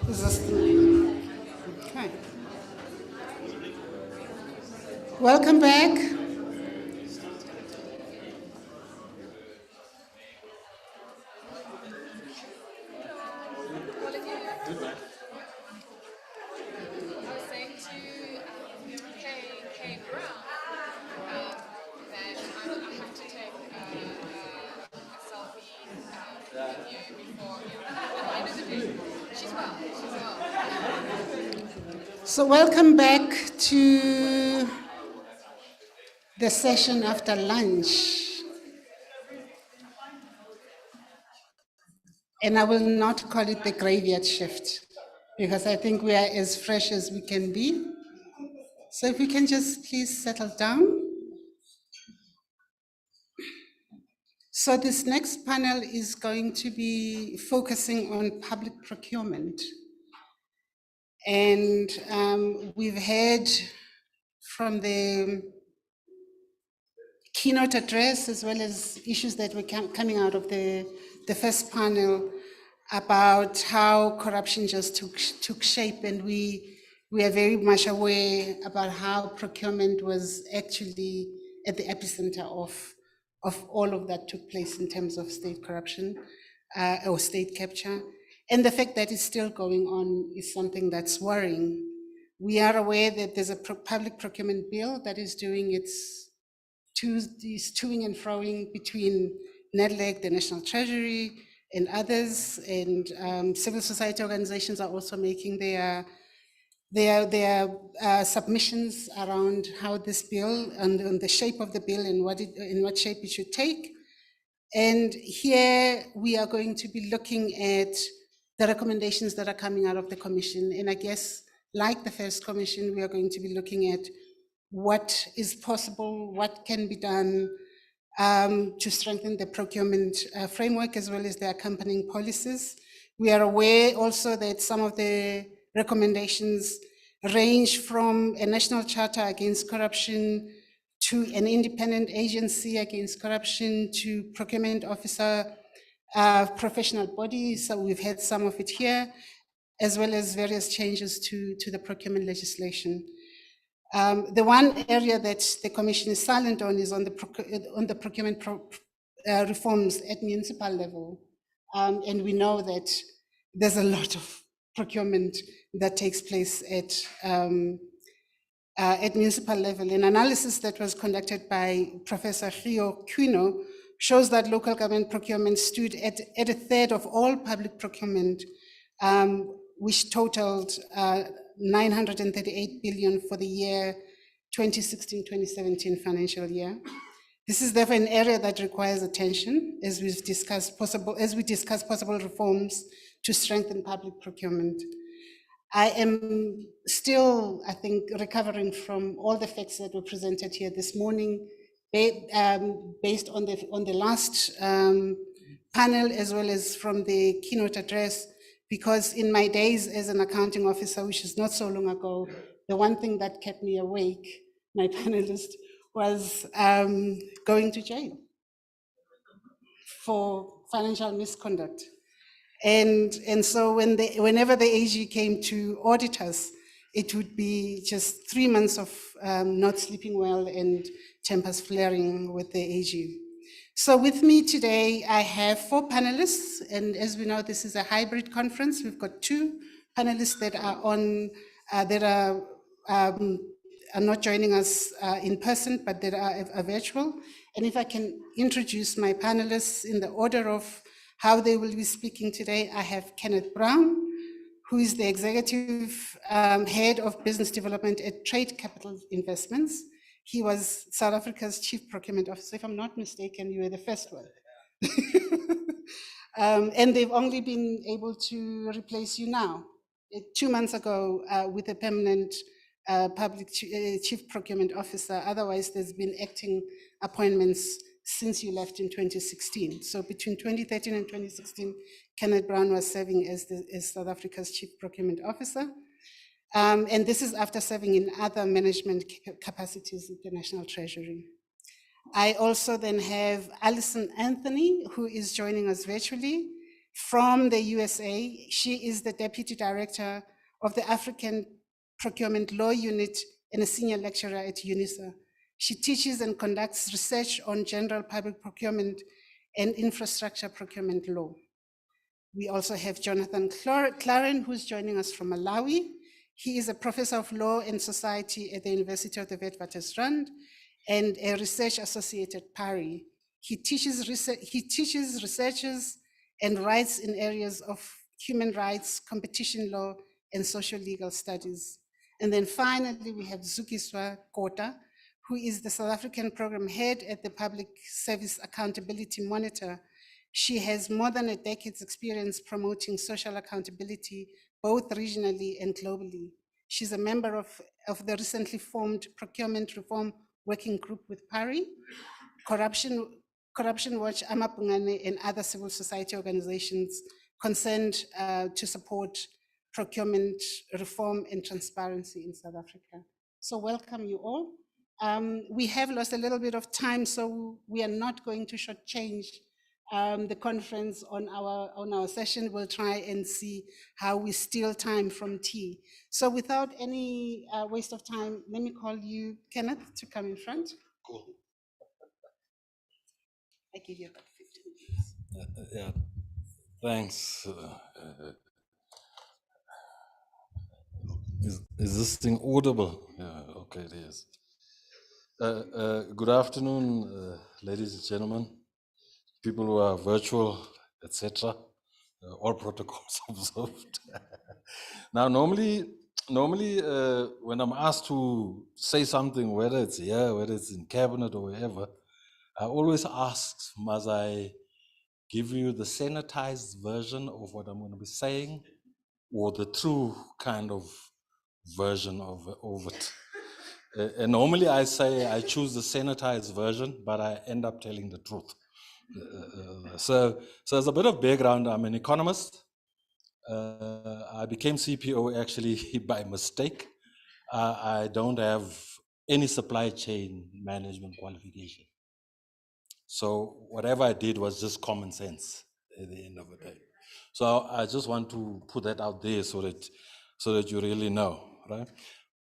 Is this the... Okay. Welcome back. So welcome back to the session after lunch. And I will not call it the graveyard shift, because I think we are as fresh as we can be. So if we can just please settle down. So this next panel is going to be focusing on public procurement. And we've heard from the keynote address, as well as issues that were coming out of the first panel, about how corruption just took shape, and we are very much aware about how procurement was actually at the epicenter of all of that took place in terms of state corruption or state capture. And the fact that it's still going on is something that's worrying. We are aware that there's a public procurement bill that is doing its toing and froing between NEDLEC, the National Treasury, and others, and civil society organizations are also making their submissions around how this bill and the shape of the bill and what shape it should take. And here we are going to be looking at the recommendations that are coming out of the Commission. And I guess, like the first Commission, we are going to be looking at what is possible, what can be done to strengthen the procurement framework, as well as the accompanying policies. We are aware also that some of the recommendations range from a national charter against corruption to an independent agency against corruption to procurement officer professional bodies. So we've had some of it here, as well as various changes to the procurement legislation. The one area that the Commission is silent on is on the procurement reforms at municipal level. And we know that there's a lot of procurement that takes place at municipal level. An analysis that was conducted by Professor Rio Quino shows that local government procurement stood at a third of all public procurement, which totaled 938 billion for the year 2016-2017 financial year. This is therefore an area that requires attention as we discuss possible reforms to strengthen public procurement. I am still, I think, recovering from all the facts that were presented here this morning, based on the last panel, as well as from the keynote address, because in my days as an accounting officer, which is not so long ago, the one thing that kept me awake, my panelist, was going to jail for financial misconduct. And so whenever the AG came to audit us, it would be just 3 months of not sleeping well and tempers flaring with the AG. So with me today, I have 4 panelists, and as we know, this is a hybrid conference. We've got 2 panelists that are on, are not joining us in person, but that are virtual. And if I can introduce my panelists in the order of how they will be speaking today, I have Kenneth Brown, who is the Executive Head of Business Development at Trade Capital Investments. He was South Africa's Chief Procurement Officer. If I'm not mistaken, you were the first one. And they've only been able to replace you now. 2 months ago with a permanent Chief Procurement Officer. Otherwise, there's been acting appointments since you left in 2016. So between 2013 and 2016, Kenneth Brown was serving as South Africa's Chief Procurement Officer. And this is after serving in other management capacities at the National Treasury. I also then have Allison Anthony, who is joining us virtually from the USA. She is the Deputy Director of the African Procurement Law Unit and a senior lecturer at UNISA. She teaches and conducts research on general public procurement and infrastructure procurement law. We also have Jonathan Klaaren, who's joining us from Malawi. He is a professor of law and society at the University of the Witwatersrand and a research associate at PARI. He teaches researchers and writes in areas of human rights, competition law, and social legal studies. And then finally, we have Zukiswa Kota, who is the South African program head at the Public Service Accountability Monitor. She has more than a decade's experience promoting social accountability, both regionally and globally. She's a member of the recently formed Procurement Reform Working Group with PARI, Corruption Watch, Amapungane, and other civil society organizations concerned to support procurement reform and transparency in South Africa. So welcome you all. We have lost a little bit of time, so we are not going to shortchange the conference on our session. We'll try and see how we steal time from tea. So without any waste of time, let me call you, Kenneth, to come in front. Cool. I give you about 15 minutes. Yeah, thanks. Is this thing audible? Yeah, okay, it is. Good afternoon, ladies and gentlemen, people who are virtual, etc. All protocols observed. Now, normally, when I'm asked to say something, whether it's here, whether it's in cabinet or wherever, I always ask, must I give you the sanitized version of what I'm going to be saying, or the true kind of version of it? And normally I say I choose the sanitized version, but I end up telling the truth. So as a bit of background, I'm an economist. I became CPO actually by mistake. I don't have any supply chain management qualification. So whatever I did was just common sense at the end of the day. So I just want to put that out there so that you really know, right?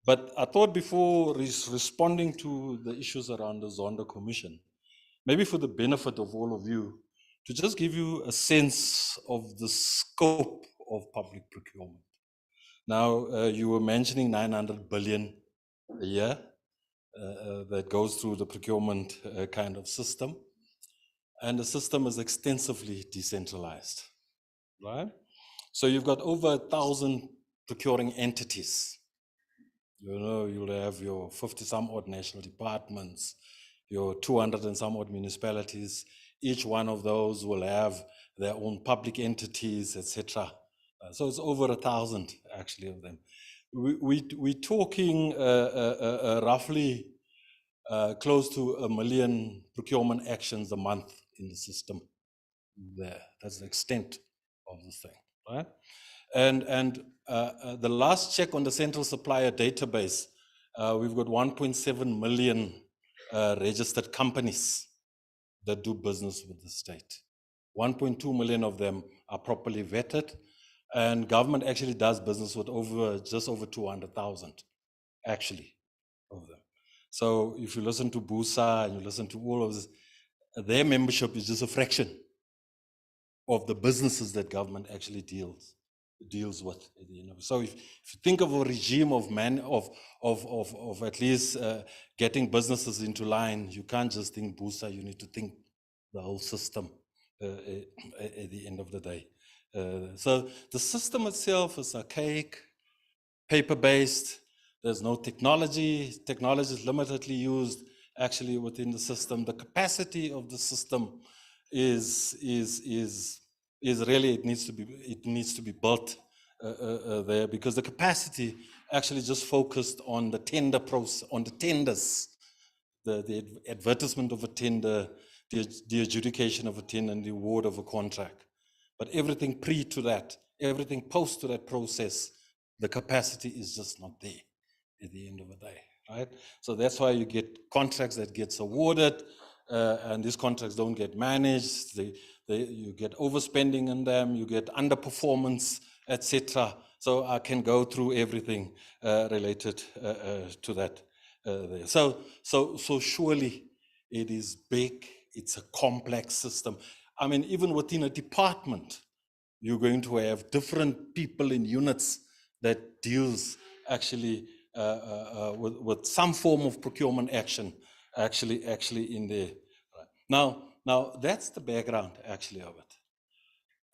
But I thought before responding to the issues around the Zondo Commission, maybe for the benefit of all of you, to just give you a sense of the scope of public procurement. Now, you were mentioning 900 billion a year that goes through the procurement kind of system. And the system is extensively decentralized, right? So you've got over 1,000 procuring entities. You know, you'll have your 50 some odd national departments, your 200 and some odd municipalities. Each one of those will have their own public entities, etc. So it's over 1,000 actually of them. We're talking roughly close to 1 million procurement actions a month in the system. There, that's the extent of the thing, right? And the last check on the central supplier database, we've got 1.7 million registered companies that do business with the state. 1.2 million of them are properly vetted, and government actually does business with just over 200,000, actually, of them. So if you listen to BUSA and you listen to all of this, their membership is just a fraction of the businesses that government actually deals with. You know. So if you think of a regime of at least getting businesses into line, you can't just think BUSA, you need to think the whole system at the end of the day. So the system itself is archaic, paper-based. There's no technology. Technology is limitedly used actually within the system. The capacity of the system is really, it needs to be built there, because the capacity actually just focused on the tender process, on the tenders, the advertisement of a tender, the adjudication of a tender, and the award of a contract. But everything pre to that, everything post to that process, the capacity is just not there at the end of the day, right? So that's why you get contracts that gets awarded, and these contracts don't get managed. You get overspending in them, you get underperformance, etc. So I can go through everything related to that. There. So surely it is big. It's a complex system. I mean, even within a department, you're going to have different people in units that deals actually with some form of procurement action actually in there. Now that's the background actually of it.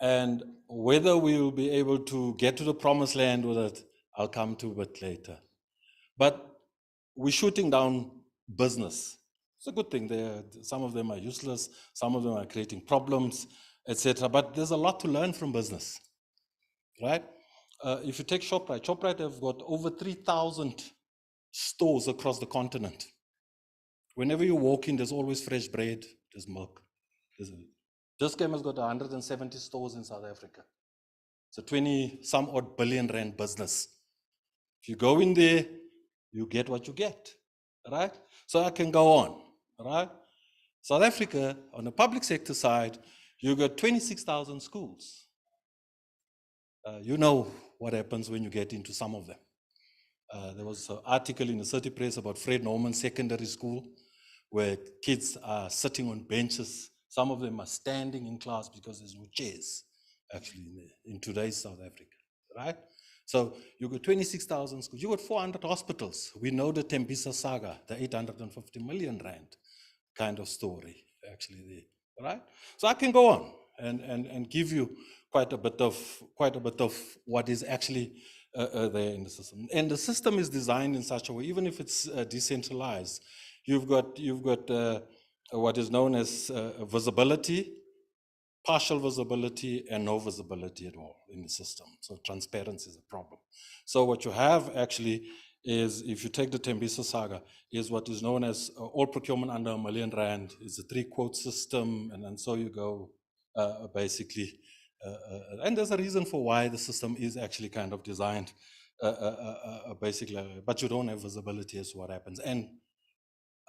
And whether we will be able to get to the promised land with it, I'll come to a bit later. But we're shooting down business. It's a good thing. Some of them are useless, some of them are creating problems, etc. But there's a lot to learn from business, right? If you take Shoprite have got over 3,000 stores across the continent. Whenever you walk in, there's always fresh bread, there's milk. Dis-Chem has got 170 stores in South Africa. It's a 20-some odd billion rand business. If you go in there, you get what you get, right? So I can go on, right? South Africa, on the public sector side, you got 26,000 schools. You know what happens when you get into some of them. There was an article in the City Press about Fred Norman Secondary School, where kids are sitting on benches. Some of them are standing in class because there's no chairs, actually, in today's South Africa, right? So you got 26,000 schools. You got 400 hospitals. We know the Tembisa saga, the 850 million rand kind of story, actually, there, right? So I can go on and give you quite a bit of what is actually there in the system. And the system is designed in such a way, even if it's decentralized, you've got what is known as visibility, partial visibility, and no visibility at all in the system. So transparency is a problem. So what you have actually is, if you take the Tembisa saga, is what is known as all procurement under R1 million is a 3-quote system, and then so you go basically. And there's a reason for why the system is actually kind of designed basically, but you don't have visibility as to what happens. And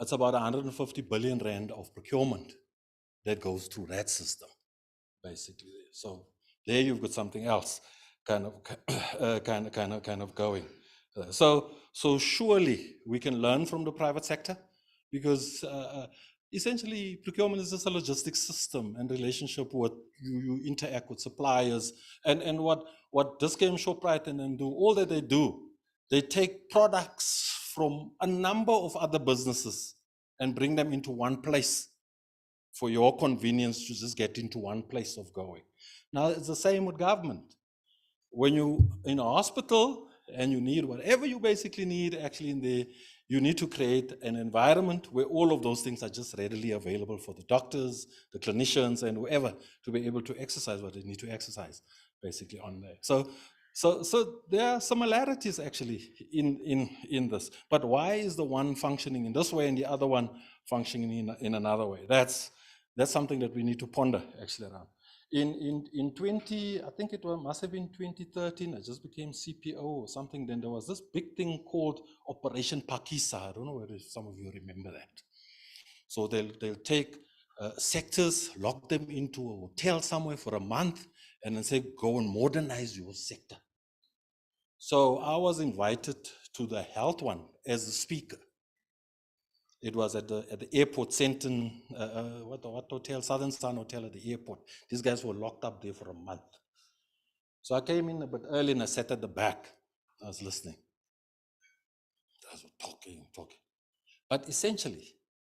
it's about 150 billion rand of procurement that goes through that system, basically. So there you've got something else kind of going So surely we can learn from the private sector, because essentially procurement is just a logistics system and relationship with you interact with suppliers, and what Dis-Chem, Shoprite and do, all that they do, they take products from a number of other businesses and bring them into one place for your convenience to just get into one place of going. Now it's the same with government. When you in a hospital and you need whatever you basically need actually in there, you need to create an environment where all of those things are just readily available for the doctors, the clinicians, and whoever to be able to exercise what they need to exercise basically on there. So there are similarities actually in this. But why is the one functioning in this way and the other one functioning in another way? That's something that we need to ponder actually around. In 20, I think it must have been 2013, I just became CPO or something. Then there was this big thing called Operation Pakisa. I don't know whether some of you remember that. So they'll take sectors, lock them into a hotel somewhere for a month, and then say, go and modernize your sector. So I was invited to the health one as a speaker. It was at the airport, Senton, what hotel, Southern Sun Hotel at the airport. These guys were locked up there for a month. So I came in a bit early and I sat at the back. I was listening. Guys were talking. But essentially,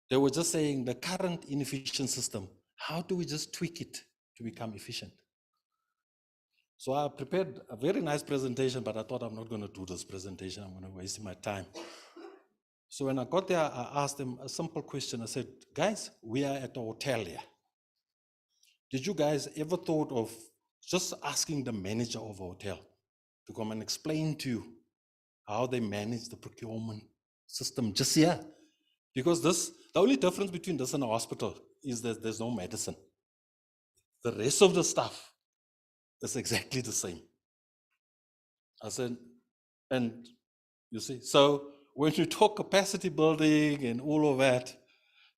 they were just saying the current inefficient system, how do we just tweak it to become efficient? So I prepared a very nice presentation, but I thought I'm not going to do this presentation. I'm going to waste my time. So when I got there, I asked them a simple question. I said, guys, we are at a hotel here. Did you guys ever thought of just asking the manager of a hotel to come and explain to you how they manage the procurement system just here? Because the only difference between this and a hospital is that there's no medicine. The rest of the stuff is exactly the same. I said, and you see, so when you talk capacity building and all of that,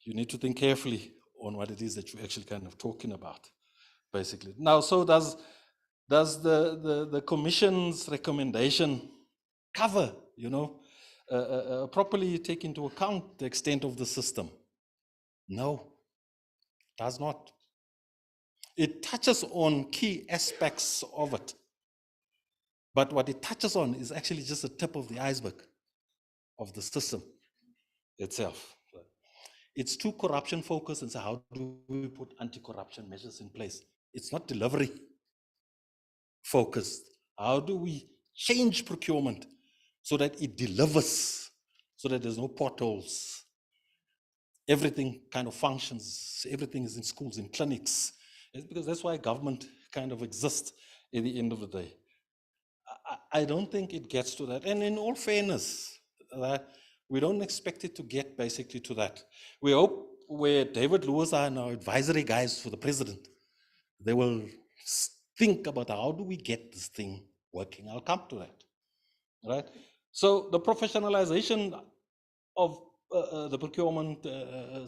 you need to think carefully on what it is that you're actually kind of talking about, basically. Now, so does the commission's recommendation cover, properly take into account the extent of the system? No, it does not. It touches on key aspects of it, but what it touches on is actually just the tip of the iceberg of the system itself. It's too corruption focused, and so how do we put anti-corruption measures in place? It's not delivery focused. How do we change procurement so that it delivers, so that there's no potholes? Everything kind of functions, everything is in schools, in clinics. It's because that's why government kind of exists at the end of the day. I don't think it gets to that. And in all fairness, we don't expect it to get basically to that. We hope where David Lewis are our advisory guys for the president, they will think about how do we get this thing working. I'll come to that, right? So the professionalization of the procurement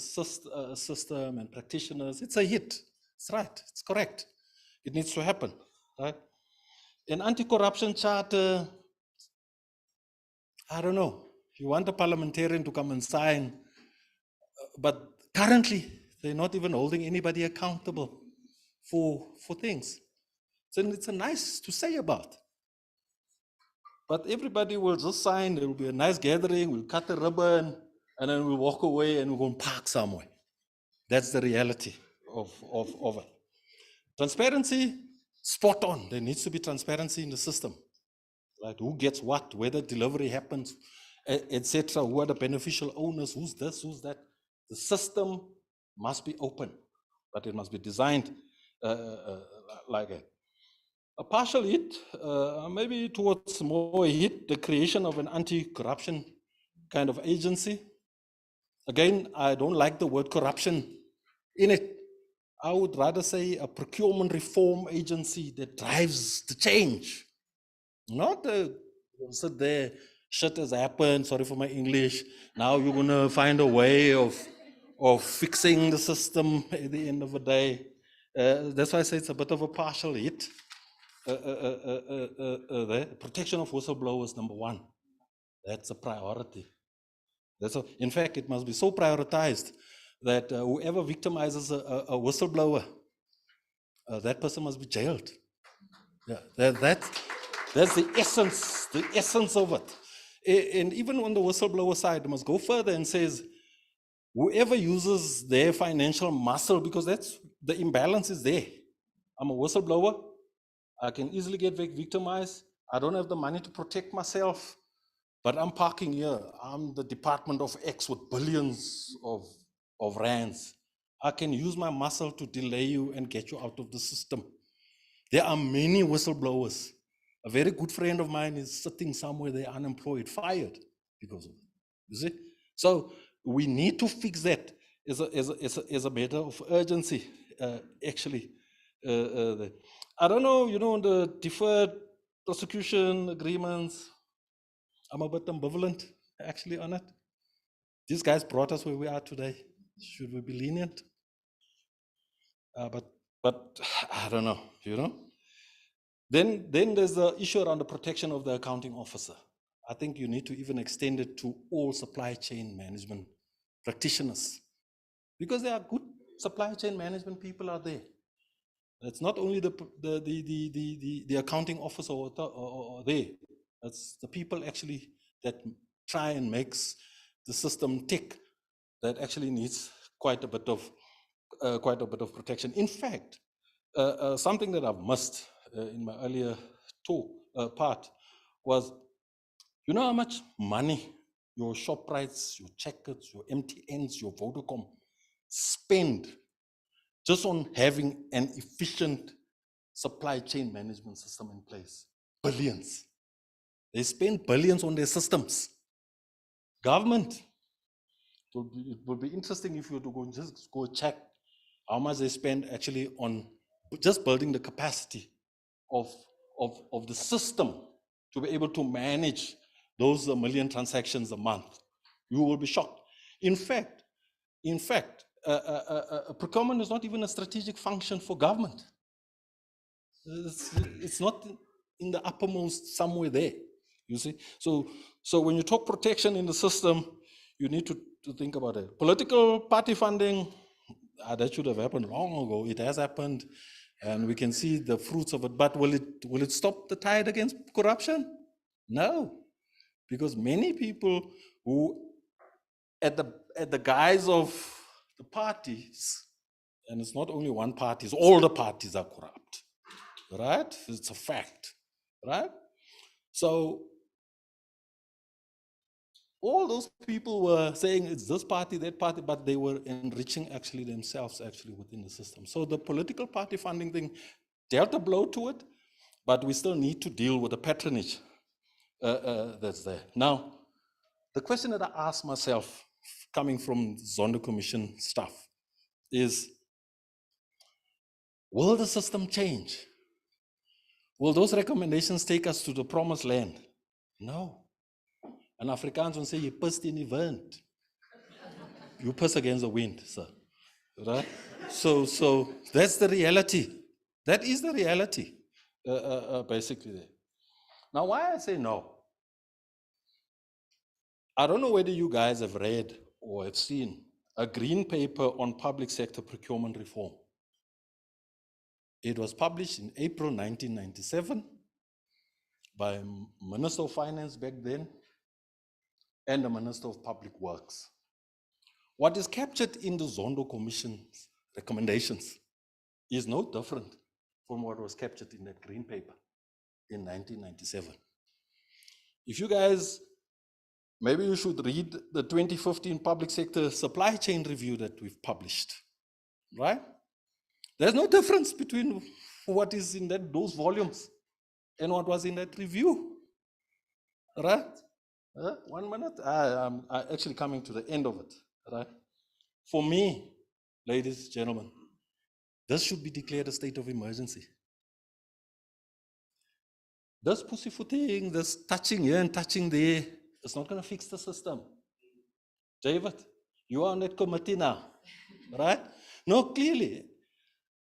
system and practitioners, it's a hit. It's right, it's correct. It needs to happen, right? An anti-corruption charter, I don't know. You want a parliamentarian to come and sign, but currently they're not even holding anybody accountable for things. So it's a nice to say about. But everybody will just sign, there will be a nice gathering, we'll cut the ribbon, and then we'll walk away and we'll go and park somewhere. That's the reality of it. Transparency, spot on. There needs to be transparency in the system. Right? Who gets what, whether delivery happens, etc. Who are the beneficial owners, who's this, who's that. The system must be open, but it must be designed like that. A partial hit, maybe towards more hit, the creation of an anti-corruption kind of agency. Again, I don't like the word corruption in it. I would rather say a procurement reform agency that drives the change. Not sit there, shit has happened, sorry for my English. Now you're going to find a way of fixing the system at the end of the day. That's why I say it's a bit of a partial hit. The protection of whistleblowers, number one. That's a priority. In fact, it must be so prioritized that whoever victimizes a whistleblower, that person must be jailed. Yeah, that's the essence of it. And even on the whistleblower side, must go further and says, whoever uses their financial muscle, because that's the imbalance is there. I'm a whistleblower. I can easily get victimized. I don't have the money to protect myself, but I'm parking here. I'm the Department of X with billions of rands. I can use my muscle to delay you and get you out of the system. There are many whistleblowers. A very good friend of mine is sitting somewhere there unemployed, fired because of it. You see? So we need to fix that as a matter of urgency, actually. I don't know, the deferred prosecution agreements, I'm a bit ambivalent actually on it. These guys brought us where we are today. Should we be lenient? But I don't know. Then there's the issue around the protection of the accounting officer. I think you need to even extend it to all supply chain management practitioners, because there are good supply chain management people out there. It's not only the accounting officer or there. It's the people actually that try and makes the system tick that actually needs quite a bit of protection. In fact, something that I've missed in my earlier talk part was, you know how much money your ShopRites, your Checkers, your MTNs, your Vodacom spend just on having an efficient supply chain management system in place? Billions. They spend billions on their systems. Government, it would be interesting if you were to just go check how much they spend actually on just building the capacity of the system to be able to manage those 1 million transactions a month. You will be shocked. In fact, procurement is not even a strategic function for government. It's not in the uppermost somewhere there, you see. So when you talk protection in the system, you need to think about it. Political party funding, that should have happened long ago. It has happened, and we can see the fruits of it. But will it stop the tide against corruption? No, because many people who, at the guise of the parties, and it's not only one party, it's all the parties are corrupt, right? It's a fact, right? So all those people were saying it's this party, that party, but they were enriching actually themselves actually within the system. So the political party funding thing dealt a blow to it, but we still need to deal with the patronage that's there. Now, the question that I ask myself, coming from Zondo Commission stuff, is, will the system change? Will those recommendations take us to the promised land? No. And Afrikaans will say, you pissed in the wind. You piss against the wind, sir. Right? So that's the reality. That is the reality, basically. There. Now, why I say no? I don't know whether you guys have read or have seen a green paper on public sector procurement reform. It was published in April 1997 by Minister of Finance back then and the Minister of Public Works. What is captured in the Zondo Commission's recommendations is no different from what was captured in that green paper in 1997. If you guys, maybe you should read the 2015 Public Sector Supply Chain Review that we've published, right? There's no difference between what is in those volumes and what was in that review, right? 1 minute, I'm actually coming to the end of it, right? For me, ladies, gentlemen, this should be declared a state of emergency. This pussyfooting, this touching here and touching there, it's not going to fix the system. David, you are on that committee now, right? No, clearly,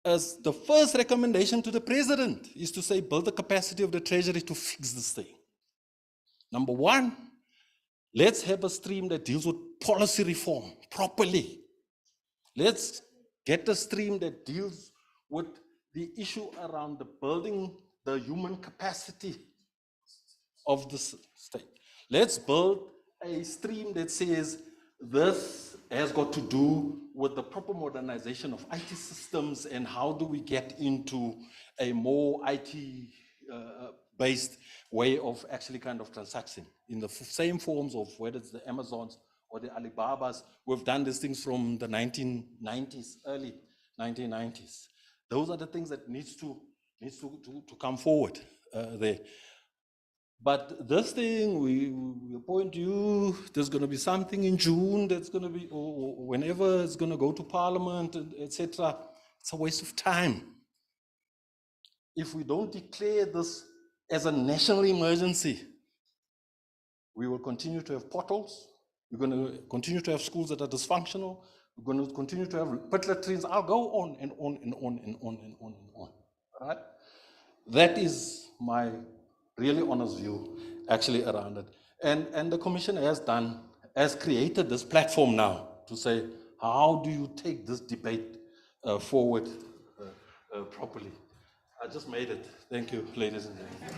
as the first recommendation to the president is to say, build the capacity of the treasury to fix this thing. Number one, Let's have a stream that deals with policy reform properly. Let's get a stream that deals with the issue around the building the human capacity of the state. Let's build a stream that says this has got to do with the proper modernization of IT systems and how do we get into a more IT based way of actually kind of transacting in the same forms of whether it's the Amazons or the Alibabas. We've done these things from the 1990s, early 1990s. Those are the things that needs to come forward there. But this thing, we appoint you, there's going to be something in June that's going to be, or whenever it's going to go to Parliament, etc. It's a waste of time. If we don't declare this as a national emergency, we will continue to have potholes. We're going to continue to have schools that are dysfunctional. We're going to continue to have pit latrines. I'll go on and on and on and on and on and on. All right? That is my really honest view actually around it. And the commission has created this platform now to say, how do you take this debate forward properly? I just made it. Thank you, ladies and gentlemen.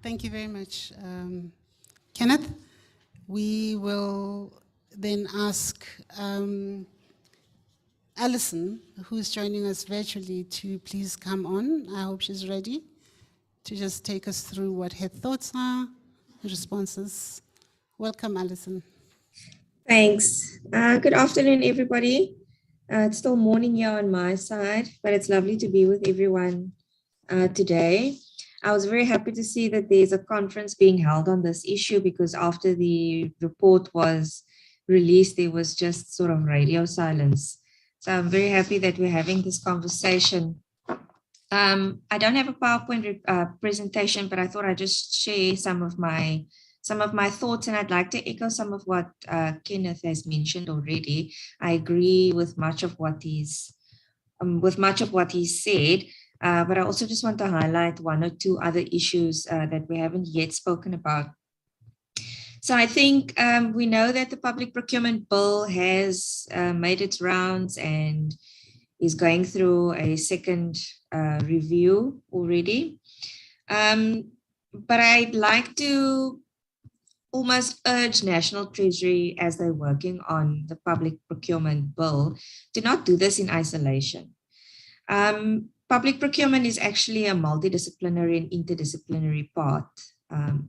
Thank you very much, Kenneth. We will then ask Allison, who's joining us virtually, to please come on. I hope she's ready to just take us through what her thoughts are, her responses. Welcome, Allison. Thanks. Good afternoon, everybody. It's still morning here on my side, but it's lovely to be with everyone today. I was very happy to see that there's a conference being held on this issue, because after the report was released, there was just sort of radio silence. So I'm very happy that we're having this conversation. I don't have a PowerPoint presentation, but I thought I'd just share some of my thoughts, and I'd like to echo some of what Kenneth has mentioned already. I agree with much of what he's said. But I also just want to highlight one or two other issues that we haven't yet spoken about. So I think we know that the Public Procurement Bill has made its rounds and is going through a second review already. But I'd like to almost urge National Treasury, as they're working on the Public Procurement Bill, to not do this in isolation. Public procurement is actually a multidisciplinary and interdisciplinary part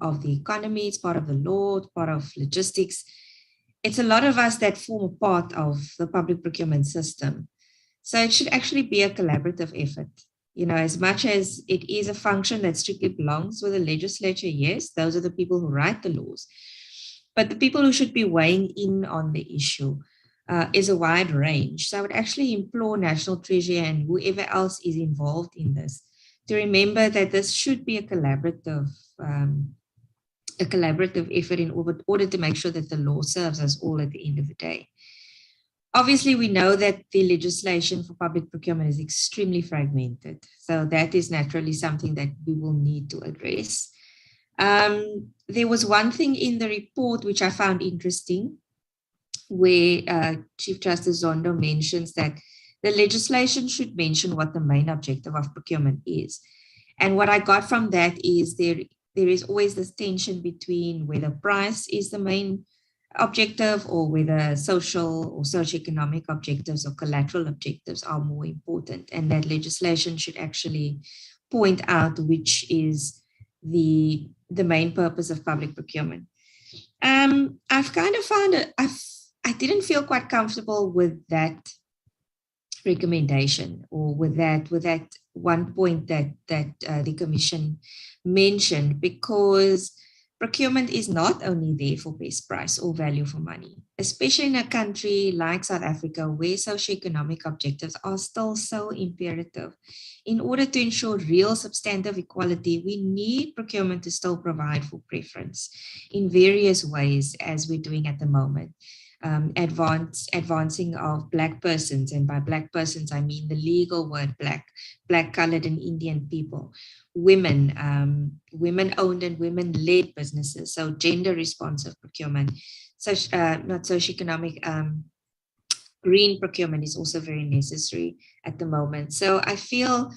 of the economy. It's part of the law, it's part of logistics. It's a lot of us that form a part of the public procurement system. So it should actually be a collaborative effort. You know, as much as it is a function that strictly belongs with the legislature, yes, those are the people who write the laws. But the people who should be weighing in on the issue is a wide range. So I would actually implore National Treasury and whoever else is involved in this to remember that this should be a collaborative effort in order to make sure that the law serves us all at the end of the day. Obviously, we know that the legislation for public procurement is extremely fragmented. So that is naturally something that we will need to address. There was one thing in the report which I found interesting, where Chief Justice Zondo mentions that the legislation should mention what the main objective of procurement is. And what I got from that is there is always this tension between whether price is the main objective or whether social or socioeconomic objectives or collateral objectives are more important. And that legislation should actually point out which is the main purpose of public procurement. I've kind of found it, I didn't feel quite comfortable with that recommendation, or with that one point that the Commission mentioned, because procurement is not only there for best price or value for money, especially in a country like South Africa, where socioeconomic objectives are still so imperative. In order to ensure real substantive equality, we need procurement to still provide for preference in various ways, as we're doing at the moment. advancing of Black persons, and by Black persons I mean the legal word Black, colored, and Indian people, women, women-owned and women-led businesses, so gender-responsive procurement, not socioeconomic. Green procurement is also very necessary at the moment. So I feel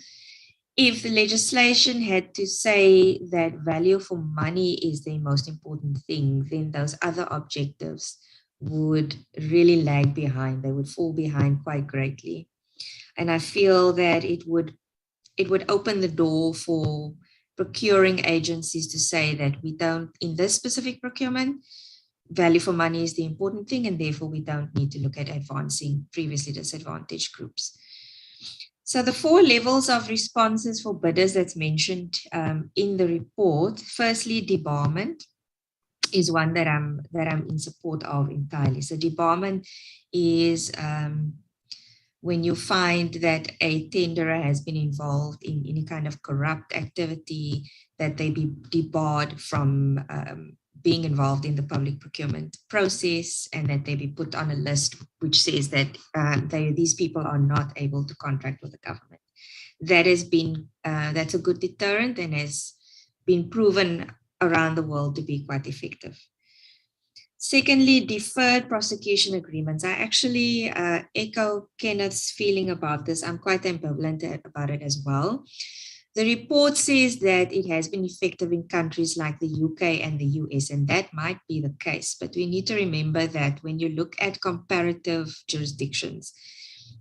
if the legislation had to say that value for money is the most important thing, then those other objectives would really lag behind. They would fall behind quite greatly. And I feel that it would open the door for procuring agencies to say that we don't, in this specific procurement, value for money is the important thing, and therefore we don't need to look at advancing previously disadvantaged groups. So the 4 levels of responses for bidders that's mentioned in the report, firstly, debarment is one that I'm in support of entirely. So debarment is when you find that a tenderer has been involved in any kind of corrupt activity, that they be debarred from being involved in the public procurement process, and that they be put on a list which says that these people are not able to contract with the government. That has been, that's a good deterrent and has been proven around the world to be quite effective. Secondly, deferred prosecution agreements. I actually echo Kenneth's feeling about this. I'm quite ambivalent about it as well. The report says that it has been effective in countries like the UK and the US, and that might be the case. But we need to remember that when you look at comparative jurisdictions,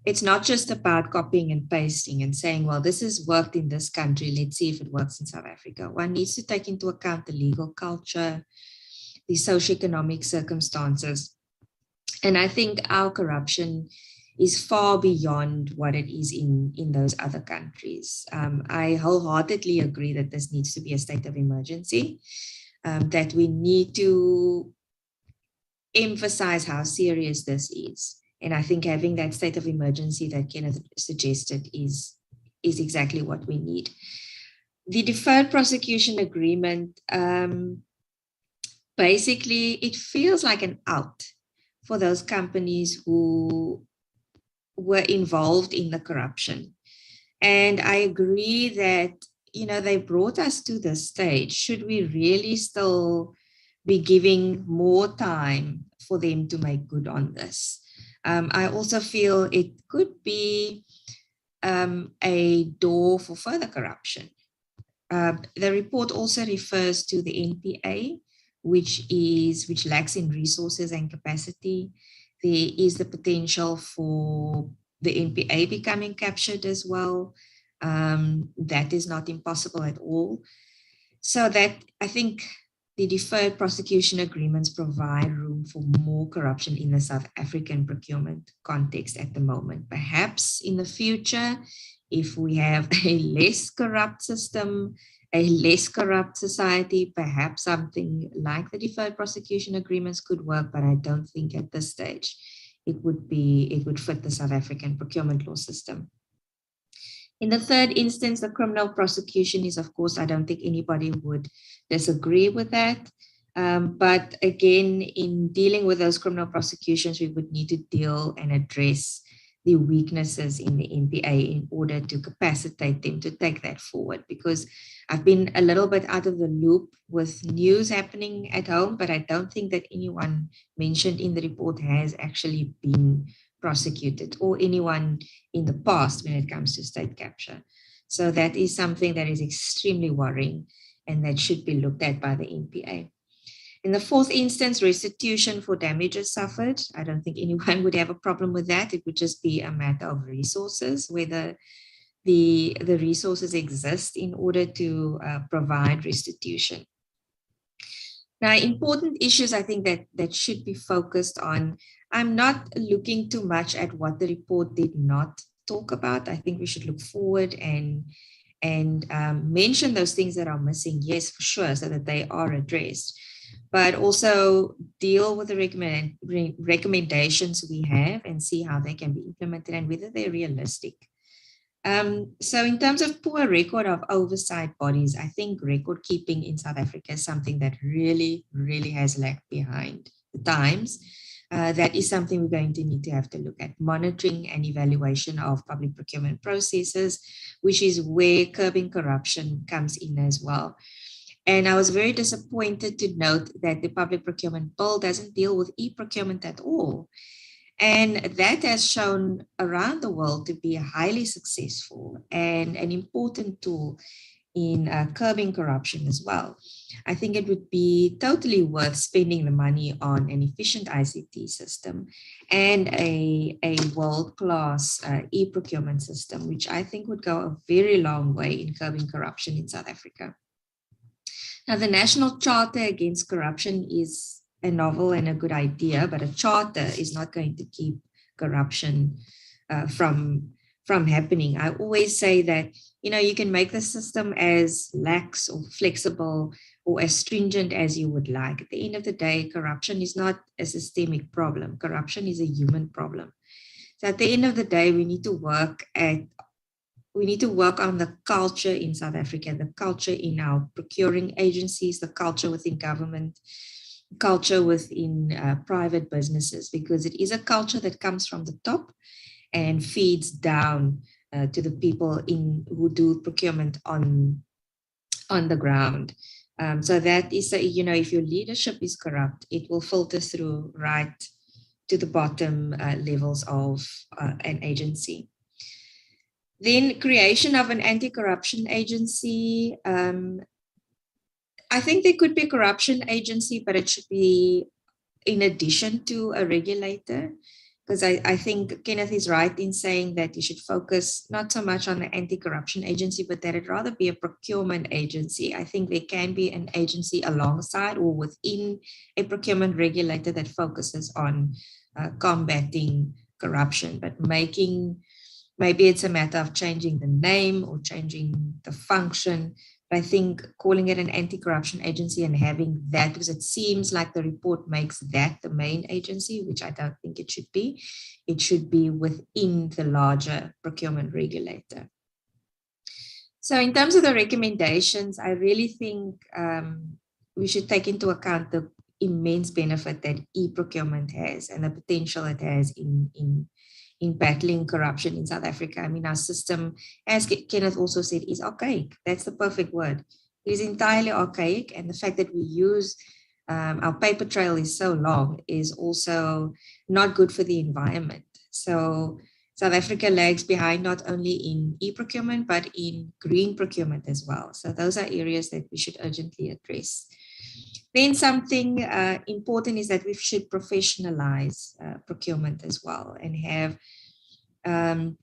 it's not just about copying and pasting and saying, well, this has worked in this country, let's see if it works in South Africa. One needs to take into account the legal culture, the socioeconomic circumstances. And I think our corruption is far beyond what it is in those other countries. I wholeheartedly agree that this needs to be a state of emergency, that we need to emphasize how serious this is. And I think having that state of emergency that Kenneth suggested is exactly what we need. The deferred prosecution agreement, basically, it feels like an out for those companies who were involved in the corruption. And I agree that, they brought us to this stage. Should we really still be giving more time for them to make good on this? I also feel it could be a door for further corruption. The report also refers to the NPA, which lacks in resources and capacity. There is the potential for the NPA becoming captured as well. That is not impossible at all. So that I think the deferred prosecution agreements provide room for more corruption in the South African procurement context at the moment. Perhaps in the future, if we have a less corrupt system, a less corrupt society, perhaps something like the deferred prosecution agreements could work, but I don't think at this stage it would fit the South African procurement law system. In the third instance, the criminal prosecution is, of course, I don't think anybody would disagree with that. But again, in dealing with those criminal prosecutions, we would need to deal and address the weaknesses in the NPA in order to capacitate them to take that forward. Because I've been a little bit out of the loop with news happening at home, but I don't think that anyone mentioned in the report has actually been prosecuted, or anyone in the past when it comes to state capture. So that is something that is extremely worrying and that should be looked at by the NPA. In the fourth instance, restitution for damages suffered. I don't think anyone would have a problem with that. It would just be a matter of resources, whether the resources exist in order to provide restitution. Now, important issues I think that should be focused on. I'm not looking too much at what the report did not talk about. I think we should look forward and mention those things that are missing, yes, for sure, so that they are addressed, but also deal with the recommendations we have and see how they can be implemented and whether they're realistic. So in terms of poor record of oversight bodies, I think record keeping in South Africa is something that really, really has lagged behind the times. that is something we're going to need to have to look at. Monitoring and evaluation of public procurement processes, which is where curbing corruption comes in as well. And I was very disappointed to note that the Public Procurement Bill doesn't deal with e-procurement at all. And that has shown around the world to be highly successful and an important tool in curbing corruption as well. I think it would be totally worth spending the money on an efficient ICT system and a world-class e-procurement system, which I think would go a very long way in curbing corruption in South Africa. Now, the National Charter Against Corruption is a novel and a good idea, but a charter is not going to keep corruption from happening. I always say that, you can make the system as lax or flexible or as stringent as you would like. At the end of the day, corruption is not a systemic problem. Corruption is a human problem. So at the end of the day, we need to work on the culture in South Africa, the culture in our procuring agencies, the culture within government, culture within private businesses, because it is a culture that comes from the top and feeds down to the people who do procurement on the ground. So that is, if your leadership is corrupt, it will filter through right to the bottom levels of an agency. Then creation of an anti-corruption agency. I think there could be a corruption agency, but it should be in addition to a regulator, because I think Kenneth is right in saying that you should focus not so much on the anti-corruption agency, but that it rather be a procurement agency. I think there can be an agency alongside or within a procurement regulator that focuses on combating corruption, but maybe it's a matter of changing the name or changing the function. But I think calling it an anti-corruption agency and having that, because it seems like the report makes that the main agency, which I don't think it should be. It should be within the larger procurement regulator. So in terms of the recommendations, I really think we should take into account the immense benefit that e-procurement has and the potential it has in battling corruption in South Africa. I mean, our system, as Kenneth also said, is archaic. That's the perfect word. It is entirely archaic. And the fact that we use our paper trail is so long is also not good for the environment. So South Africa lags behind not only in e-procurement, but in green procurement as well. So those are areas that we should urgently address. Then something important is that we should professionalize procurement as well and have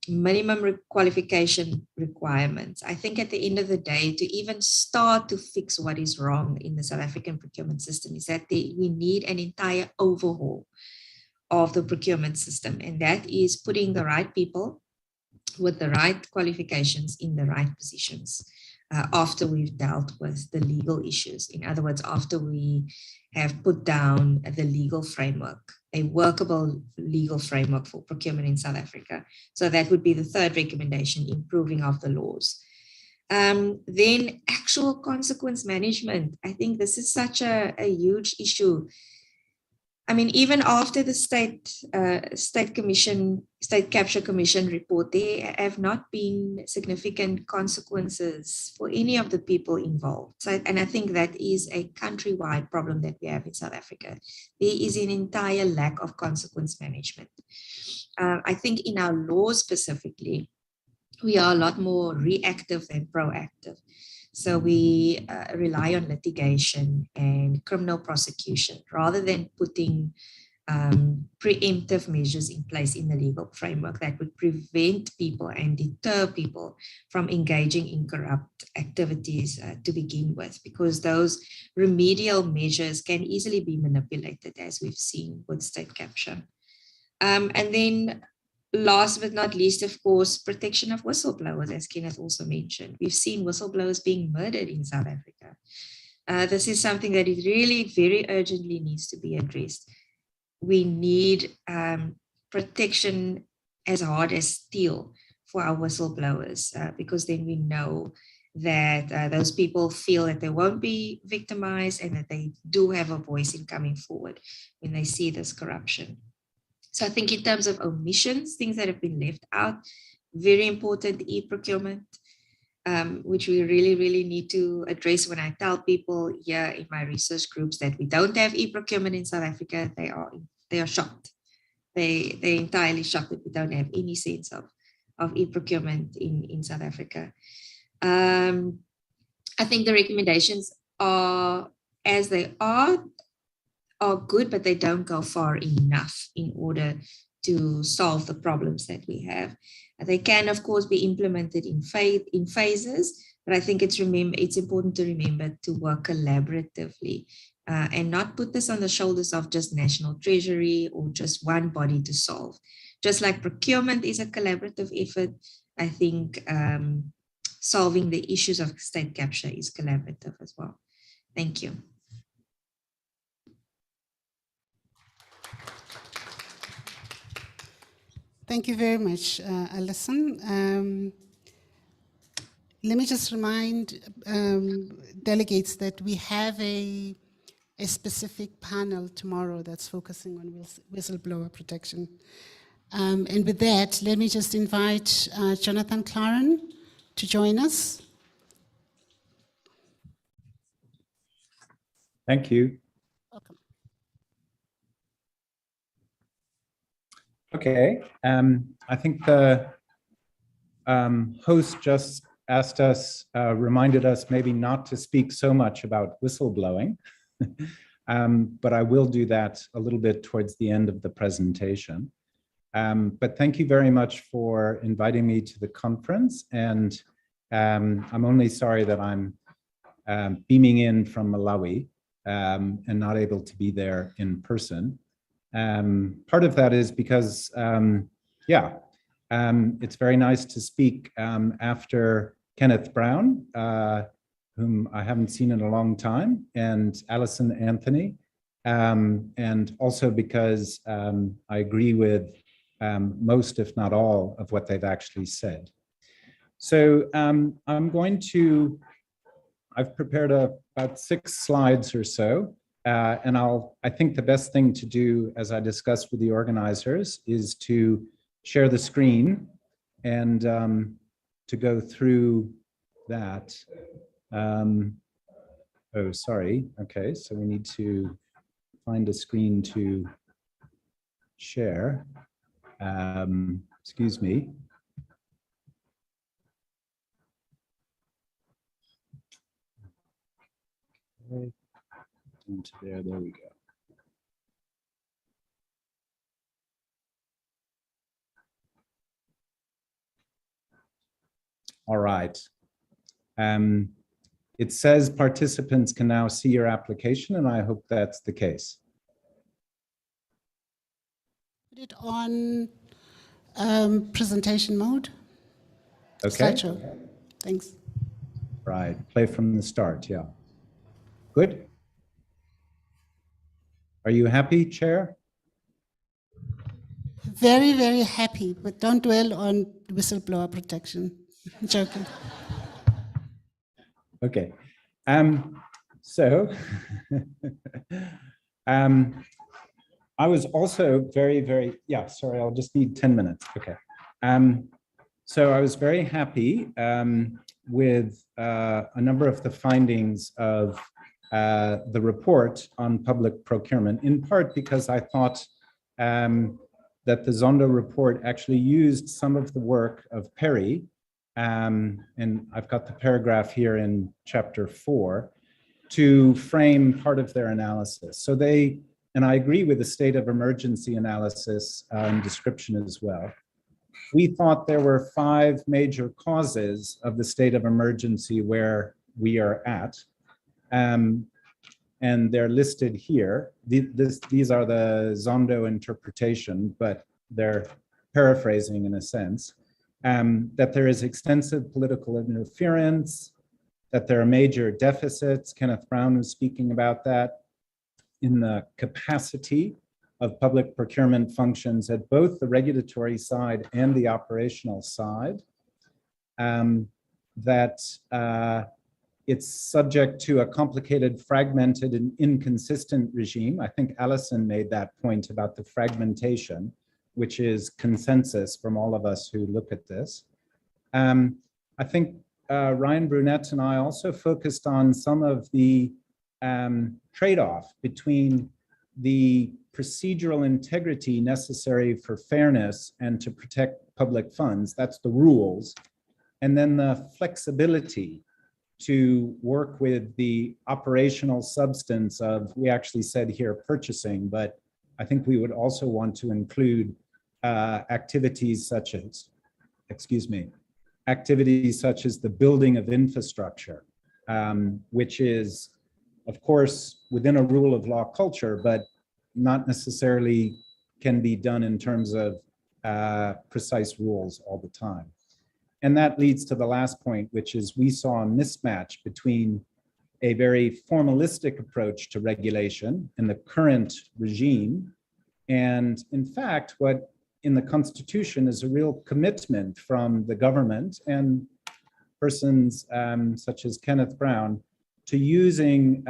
minimum qualification requirements. I think at the end of the day, to even start to fix what is wrong in the South African procurement system is that we need an entire overhaul of the procurement system. And that is putting the right people with the right qualifications in the right positions. After we've dealt with the legal issues. In other words, after we have put down the legal framework, a workable legal framework for procurement in South Africa. So that would be the third recommendation, improving of the laws. Then actual consequence management. I think this is such a huge issue. I mean, even after the state capture commission report, there have not been significant consequences for any of the people involved. So, and I think that is a countrywide problem that we have in South Africa. There is an entire lack of consequence management. I think in our laws specifically, we are a lot more reactive than proactive. So we rely on litigation and criminal prosecution rather than putting preemptive measures in place in the legal framework that would prevent people and deter people from engaging in corrupt activities to begin with, because those remedial measures can easily be manipulated, as we've seen with state capture. And then last but not least, of course, protection of whistleblowers, as Kenneth also mentioned. We've seen whistleblowers being murdered in South Africa. This is something that it really very urgently needs to be addressed. We need protection as hard as steel for our whistleblowers, because then we know that those people feel that they won't be victimized and that they do have a voice in coming forward when they see this corruption. So I think in terms of omissions, things that have been left out, very important, e-procurement, which we really, really need to address. When I tell people here in my research groups that we don't have e-procurement in South Africa, they are shocked. They're entirely shocked that we don't have any sense of e-procurement in South Africa. I think the recommendations are, as they are good, but they don't go far enough in order to solve the problems that we have. They can, of course, be implemented in phases, but I think it's important to remember to work collaboratively and not put this on the shoulders of just National Treasury or just one body to solve. Just like procurement is a collaborative effort, I think solving the issues of state capture is collaborative as well. Thank you. Thank you very much, Allison. Let me just remind delegates that we have a specific panel tomorrow that's focusing on whistleblower protection. And with that, let me just invite Jonathan Klaaren to join us. Thank you. Welcome. Okay, I think the host just asked us, reminded us maybe not to speak so much about whistleblowing, but I will do that a little bit towards the end of the presentation. But thank you very much for inviting me to the conference, and I'm only sorry that I'm beaming in from Malawi and not able to be there in person. Part of that is because, it's very nice to speak after Kenneth Brown, whom I haven't seen in a long time, and Allison Anthony, and also because I agree with most, if not all, of what they've actually said. So I've prepared about 6 slides or so. And I think the best thing to do, as I discussed with the organizers, is to share the screen and to go through that. Oh, sorry. Okay, so we need to find a screen to share. Excuse me. Okay. Into there we go. All right. It says participants can now see your application, and I hope that's the case. Put it on presentation mode. Okay. Slideshow. Thanks. Right. Play from the start. Yeah. Good. Are you happy, Chair? Very, very happy, but don't dwell on whistleblower protection. I'm joking. Okay. So I was also very, sorry, I'll just need 10 minutes. Okay. So I was very happy with a number of the findings of the report on public procurement, in part because I thought that the Zondo report actually used some of the work of Perry, and I've got the paragraph here in chapter 4, to frame part of their analysis. So and I agree with the state of emergency analysis and description as well. We thought there were 5 major causes of the state of emergency where we are at. And they're listed here. These are the Zondo interpretation, but they're paraphrasing in a sense. That there is extensive political interference, that there are major deficits. Kenneth Brown was speaking about that, in the capacity of public procurement functions at both the regulatory side and the operational side. that it's subject to a complicated, fragmented, and inconsistent regime. I think Allison made that point about the fragmentation, which is consensus from all of us who look at this. I think Ryan Brunette and I also focused on some of the trade-off between the procedural integrity necessary for fairness and to protect public funds, that's the rules, and then the flexibility to work with the operational substance of, we actually said here purchasing, but I think we would also want to include activities such as, activities such as the building of infrastructure, which is, of course, within a rule of law culture, but not necessarily can be done in terms of precise rules all the time. And that leads to the last point, which is we saw a mismatch between a very formalistic approach to regulation in the current regime, and in fact, what in the Constitution is a real commitment from the government and persons such as Kenneth Brown to using,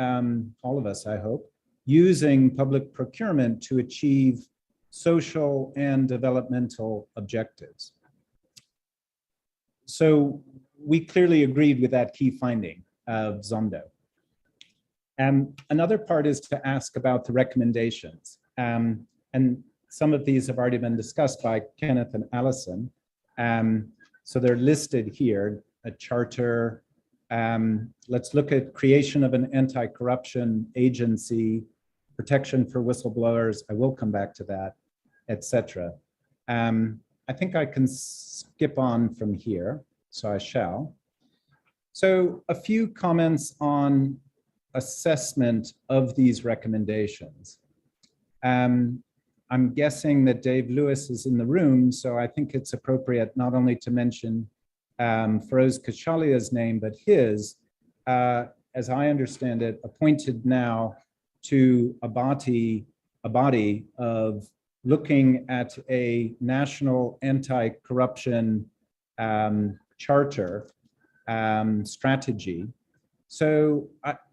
all of us, I hope, using public procurement to achieve social and developmental objectives. So we clearly agreed with that key finding of Zondo. Another part is to ask about the recommendations. And some of these have already been discussed by Kenneth and Allison. So they're listed here, a charter. Let's look at creation of an anti-corruption agency, protection for whistleblowers, I will come back to that, etc. I think I can skip on from here, so I shall. So a few comments on assessment of these recommendations. I'm guessing that Dave Lewis is in the room, so I think it's appropriate not only to mention Feroz Kashalia's name, but his, as I understand it, appointed now to a body of looking at a national anti-corruption charter strategy. So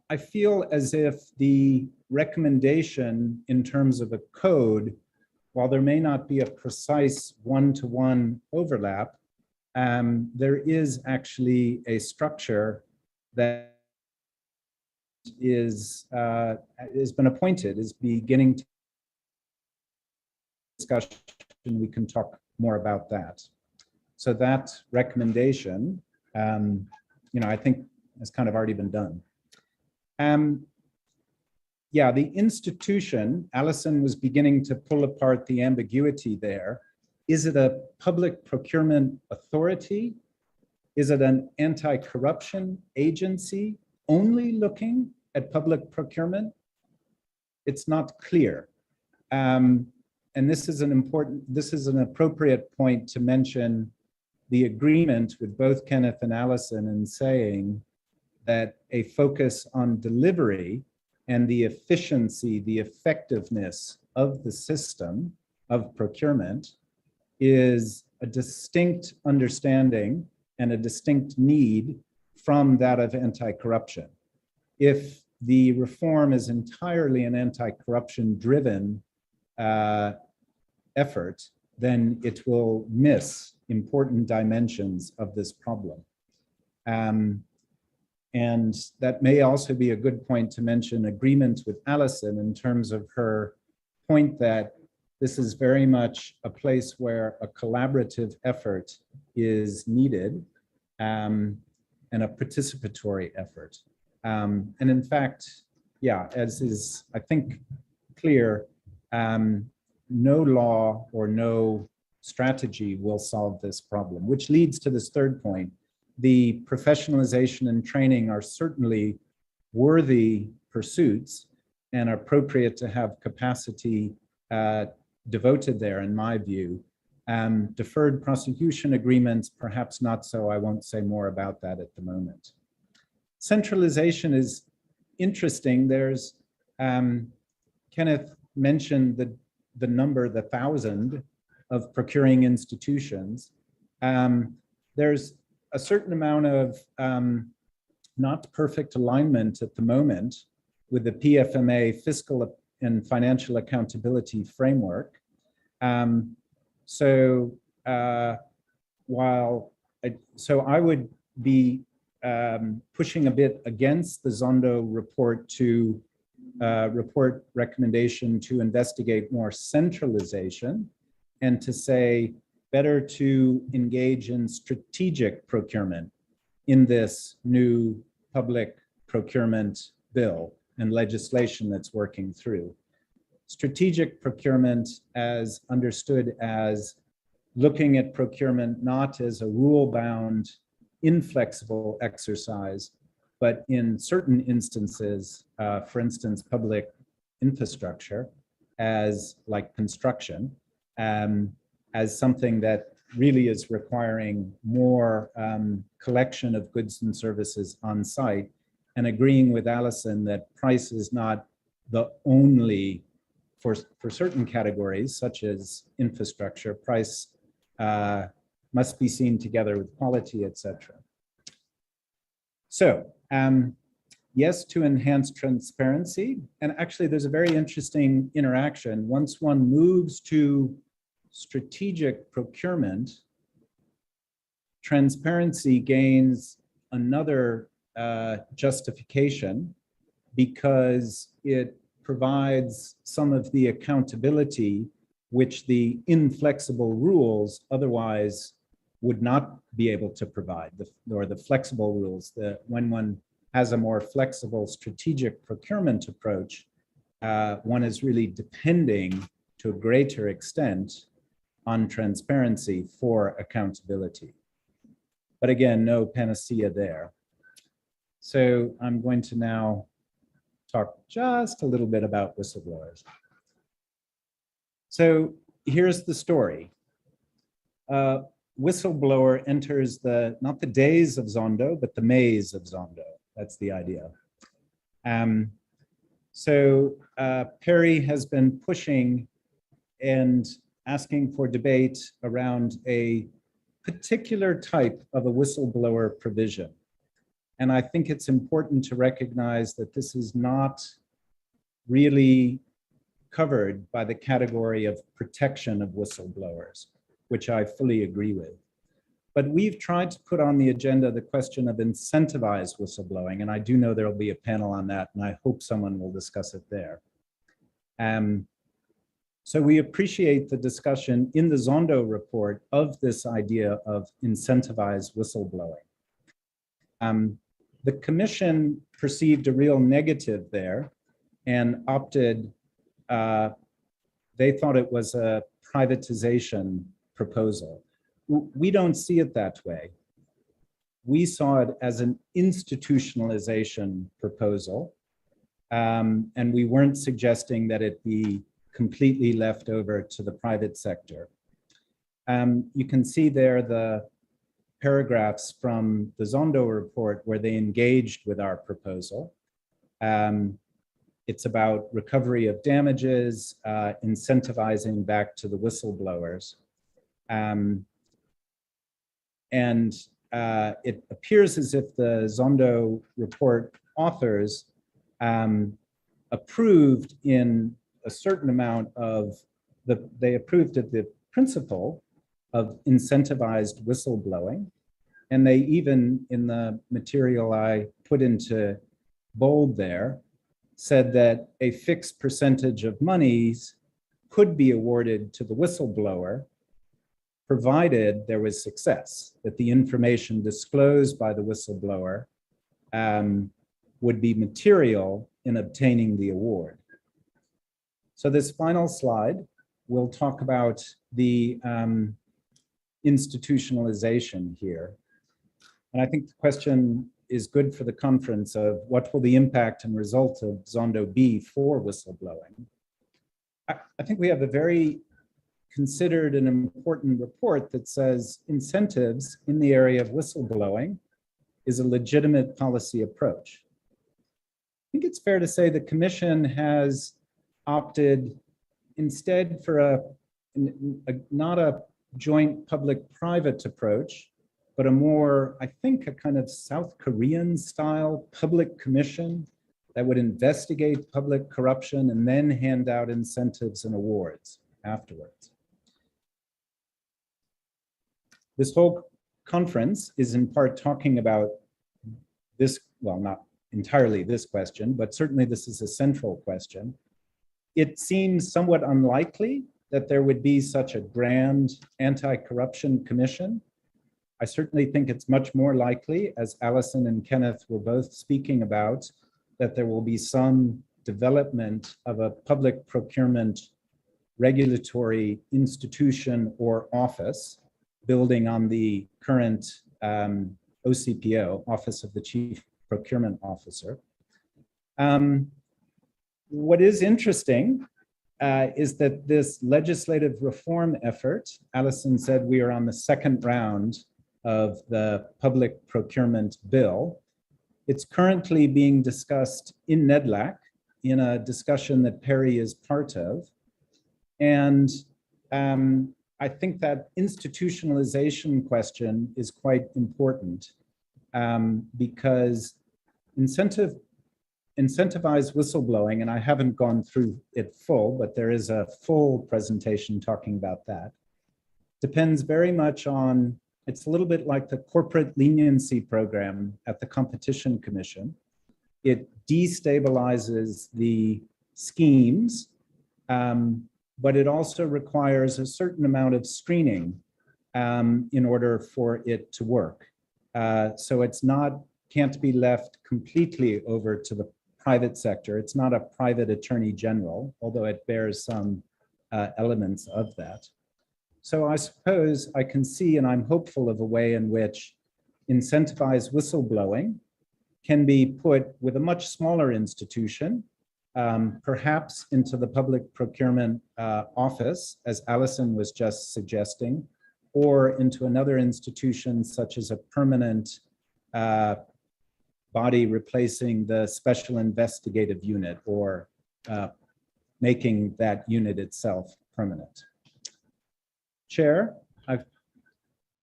I feel as if the recommendation in terms of a code, while there may not be a precise one-to-one overlap, there is actually a structure that is has been appointed, is beginning to discussion. We can talk more about that. So that recommendation, I think has kind of already been done. Yeah, the institution, Allison was beginning to pull apart the ambiguity there. Is it a public procurement authority? Is it an anti-corruption agency only looking at public procurement? It's not clear. And this is an appropriate point to mention the agreement with both Kenneth and Allison in saying that a focus on delivery and the efficiency, the effectiveness of the system of procurement is a distinct understanding and a distinct need from that of anti-corruption. If the reform is entirely an anti-corruption driven effort, then it will miss important dimensions of this problem. And that may also be a good point to mention agreement with Allison in terms of her point that this is very much a place where a collaborative effort is needed and a participatory effort. And in fact, yeah, as is, I think, clear, no law or no strategy will solve this problem, which leads to this third point. The professionalization and training are certainly worthy pursuits and appropriate to have capacity devoted there, in my view. Deferred prosecution agreements, perhaps not so. I won't say more about that at the moment. Centralization is interesting. There's, Kenneth mentioned the number, the 1,000 of procuring institutions. There's a certain amount of not perfect alignment at the moment with the PFMA fiscal and financial accountability framework. So I would be pushing a bit against the Zondo report to report recommendation to investigate more centralization and to say better to engage in strategic procurement in this new public procurement bill and legislation that's working through. Strategic procurement as understood as looking at procurement not as a rule-bound, inflexible exercise, but in certain instances, for instance, public infrastructure as like construction, as something that really is requiring more collection of goods and services on site, and agreeing with Allison that price is not the only, for certain categories such as infrastructure, price must be seen together with quality, etc. So yes, to enhance transparency. And actually there's a very interesting interaction. Once one moves to strategic procurement, transparency gains another justification because it provides some of the accountability which the inflexible rules otherwise would not be able to provide, or the flexible rules. That when one has a more flexible strategic procurement approach, one is really depending to a greater extent on transparency for accountability. But again, no panacea there. So I'm going to now talk just a little bit about whistleblowers. So here's the story. Whistleblower enters not the days of Zondo, but the maze of Zondo. That's the idea. So Perry has been pushing and asking for debate around a particular type of a whistleblower provision. And I think it's important to recognize that this is not really covered by the category of protection of whistleblowers, which I fully agree with. But we've tried to put on the agenda the question of incentivized whistleblowing, and I do know there'll be a panel on that, and I hope someone will discuss it there. So we appreciate the discussion in the Zondo report of this idea of incentivized whistleblowing. The commission perceived a real negative there and opted, they thought it was a privatization proposal. We don't see it that way. We saw it as an institutionalization proposal, and we weren't suggesting that it be completely left over to the private sector. You can see there the paragraphs from the Zondo report where they engaged with our proposal. It's about recovery of damages, incentivizing back to the whistleblowers. And it appears as if the Zondo report authors approved in a certain amount of they approved of the principle of incentivized whistleblowing. And they even, in the material I put into bold there, said that a fixed percentage of monies could be awarded to the whistleblower, provided there was success, that the information disclosed by the whistleblower would be material in obtaining the award. So this final slide will talk about the institutionalization here. And I think the question is good for the conference of what will the impact and result of Zondo be for whistleblowing? I think we have a very considered and important report that says incentives in the area of whistleblowing is a legitimate policy approach. I think it's fair to say the Commission has opted instead for not a joint public-private approach, but a more, I think, a kind of South Korean style public commission that would investigate public corruption and then hand out incentives and awards afterwards. This whole conference is in part talking about this, well, not entirely this question, but certainly this is a central question. It seems somewhat unlikely that there would be such a grand anti-corruption commission. I certainly think it's much more likely, as Allison and Kenneth were both speaking about, that there will be some development of a public procurement regulatory institution or office building on the current OCPO, Office of the Chief Procurement Officer. What is interesting is that this legislative reform effort, Allison said we are on the second round of the public procurement bill. It's currently being discussed in NEDLAC in a discussion that Perry is part of. And I think that institutionalization question is quite important because incentivize whistleblowing, and I haven't gone through it full, but there is a full presentation talking about that, depends very much on, it's a little bit like the corporate leniency program at the Competition Commission. It destabilizes the schemes, but it also requires a certain amount of screening in order for it to work. So it's not, can't be left completely over to the private sector. It's not a private attorney general, although it bears some elements of that. So I suppose I can see, and I'm hopeful of a way in which incentivized whistleblowing can be put with a much smaller institution, perhaps into the public procurement office, as Allison was just suggesting, or into another institution such as a permanent body replacing the special investigative unit or making that unit itself permanent. Chair, I've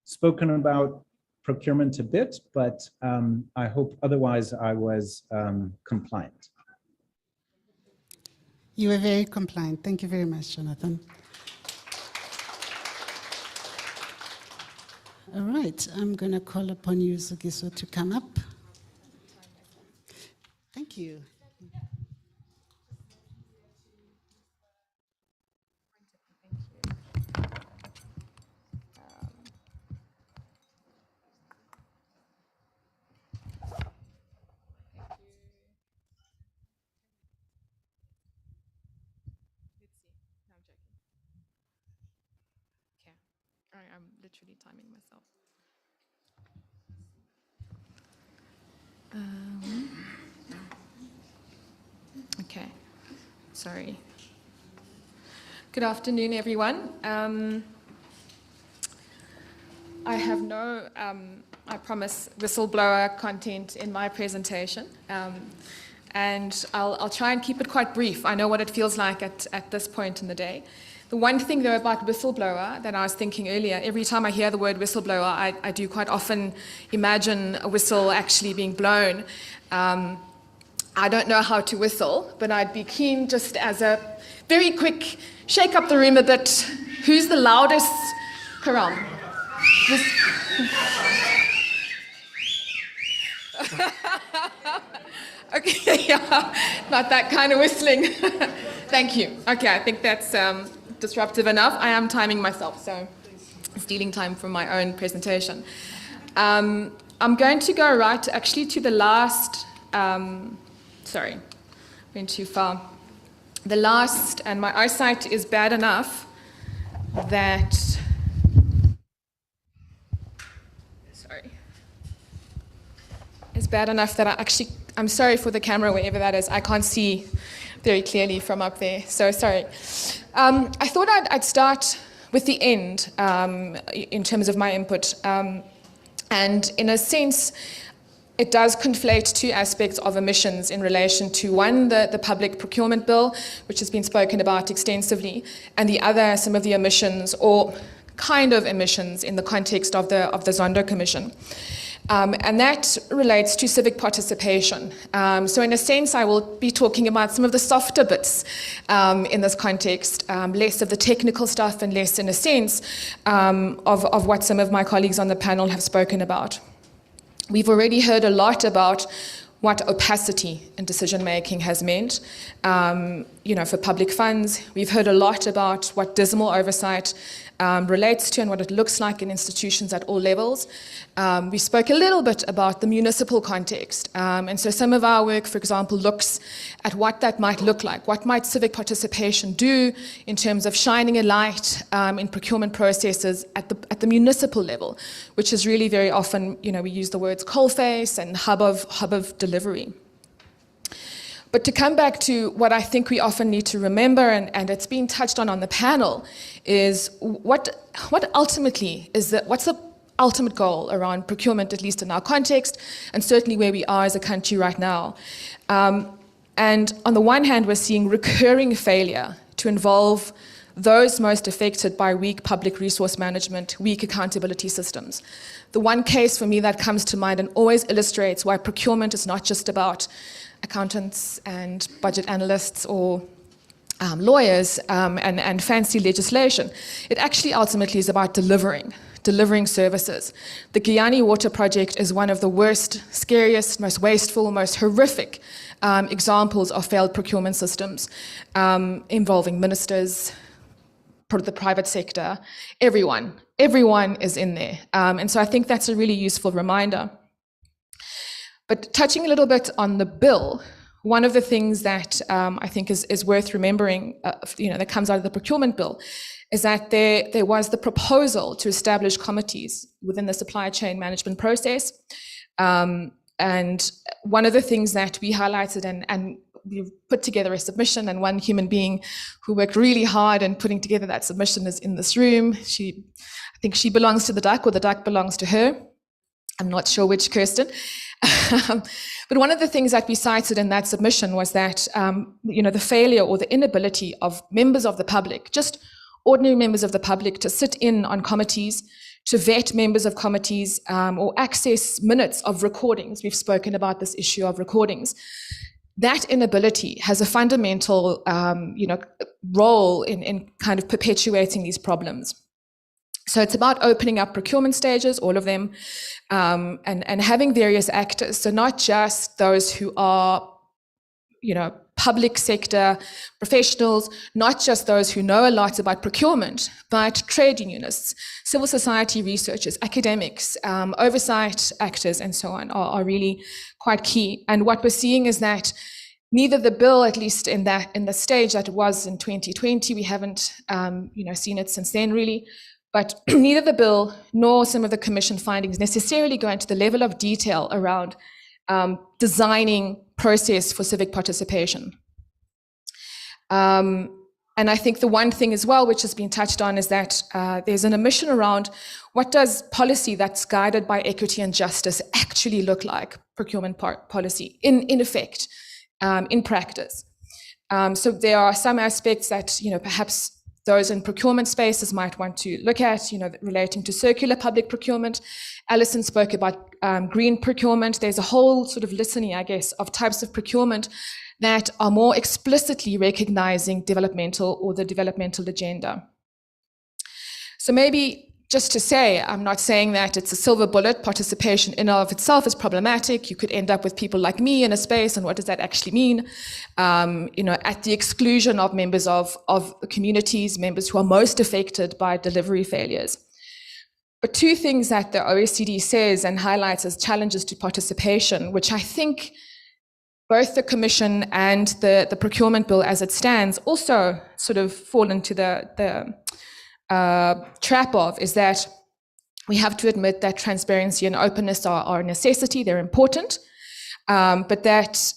spoken about procurement a bit, but I hope otherwise I was compliant. You were very compliant. Thank you very much, Jonathan. All right, I'm going to call upon you, Zukiswa, to come up. Thank you. I'm literally timing myself. Okay, sorry. Good afternoon, everyone. I have no, I promise, whistleblower content in my presentation. And I'll try and keep it quite brief. I know what it feels like at this point in the day. The one thing, though, about whistleblower that I was thinking earlier, every time I hear the word whistleblower, I do quite often imagine a whistle actually being blown. I don't know how to whistle, but I'd be keen, just as a very quick shake up the room a bit. Who's the loudest? Karam. Okay, yeah, not that kind of whistling. Thank you. Okay, I think that's disruptive enough. I am timing myself, so stealing time from my own presentation. I'm going to go right actually to the last, sorry, went too far. The last, and my eyesight is bad enough that, sorry, it's bad enough that I'm sorry for the camera, wherever that is, I can't see very clearly from up there, so sorry. I thought I'd start with the end in terms of my input. And in a sense, it does conflate two aspects of emissions in relation to one, the public procurement bill, which has been spoken about extensively, and the other, some of the emissions or kind of emissions in the context of the Zondo Commission. And that relates to civic participation. So in a sense, I will be talking about some of the softer bits in this context, less of the technical stuff and less, in a sense, of what some of my colleagues on the panel have spoken about. We've already heard a lot about what opacity in decision-making has meant, for public funds. We've heard a lot about what dismal oversight relates to and what it looks like in institutions at all levels. We spoke a little bit about the municipal context. And so some of our work, for example, looks at what that might look like. What might civic participation do in terms of shining a light in procurement processes at the municipal level, which is really very often, we use the words coalface and hub of delivery. But to come back to what I think we often need to remember, and it's been touched on the panel, is what ultimately is what's the ultimate goal around procurement, at least in our context, and certainly where we are as a country right now. And on the one hand, we're seeing recurring failure to involve those most affected by weak public resource management, weak accountability systems. The one case for me that comes to mind and always illustrates why procurement is not just about accountants and budget analysts or lawyers and fancy legislation. It actually ultimately is about delivering services. The Guyani Water Project is one of the worst, scariest, most wasteful, most horrific examples of failed procurement systems involving ministers, the private sector, everyone is in there. And so I think that's a really useful reminder. But touching a little bit on the bill, one of the things that I think is worth remembering, that comes out of the procurement bill, is that there was the proposal to establish committees within the supply chain management process. And one of the things that we highlighted, and we put together a submission, and one human being who worked really hard in putting together that submission is in this room. I think she belongs to the duck, or the duck belongs to her. I'm not sure which, Kirsten. But one of the things that we cited in that submission was that, the failure or the inability of members of the public, just ordinary members of the public, to sit in on committees, to vet members of committees, or access minutes of recordings. We've spoken about this issue of recordings. That inability has a fundamental, role in kind of perpetuating these problems. So it's about opening up procurement stages, all of them, and having various actors. So not just those who are, public sector professionals, not just those who know a lot about procurement, but trade unionists, civil society researchers, academics, oversight actors, and so on are really quite key. And what we're seeing is that neither the bill, at least in the stage that it was in 2020, we haven't, seen it since then really. But neither the bill nor some of the commission findings necessarily go into the level of detail around designing process for civic participation. And I think the one thing as well, which has been touched on, is that there's an omission around what does policy that's guided by equity and justice actually look like, procurement policy, in effect, in practice. So there are some aspects that, perhaps those in procurement spaces might want to look at, relating to circular public procurement. Allison spoke about green procurement. There's a whole sort of litany, I guess, of types of procurement that are more explicitly recognizing the developmental agenda. So maybe just to say, I'm not saying that it's a silver bullet. Participation in and of itself is problematic. You could end up with people like me in a space, and what does that actually mean? At the exclusion of members of the communities, members who are most affected by delivery failures. But two things that the OECD says and highlights as challenges to participation, which I think both the Commission and the procurement bill as it stands also sort of fall into the trap of, is that we have to admit that transparency and openness are a necessity, they're important, but that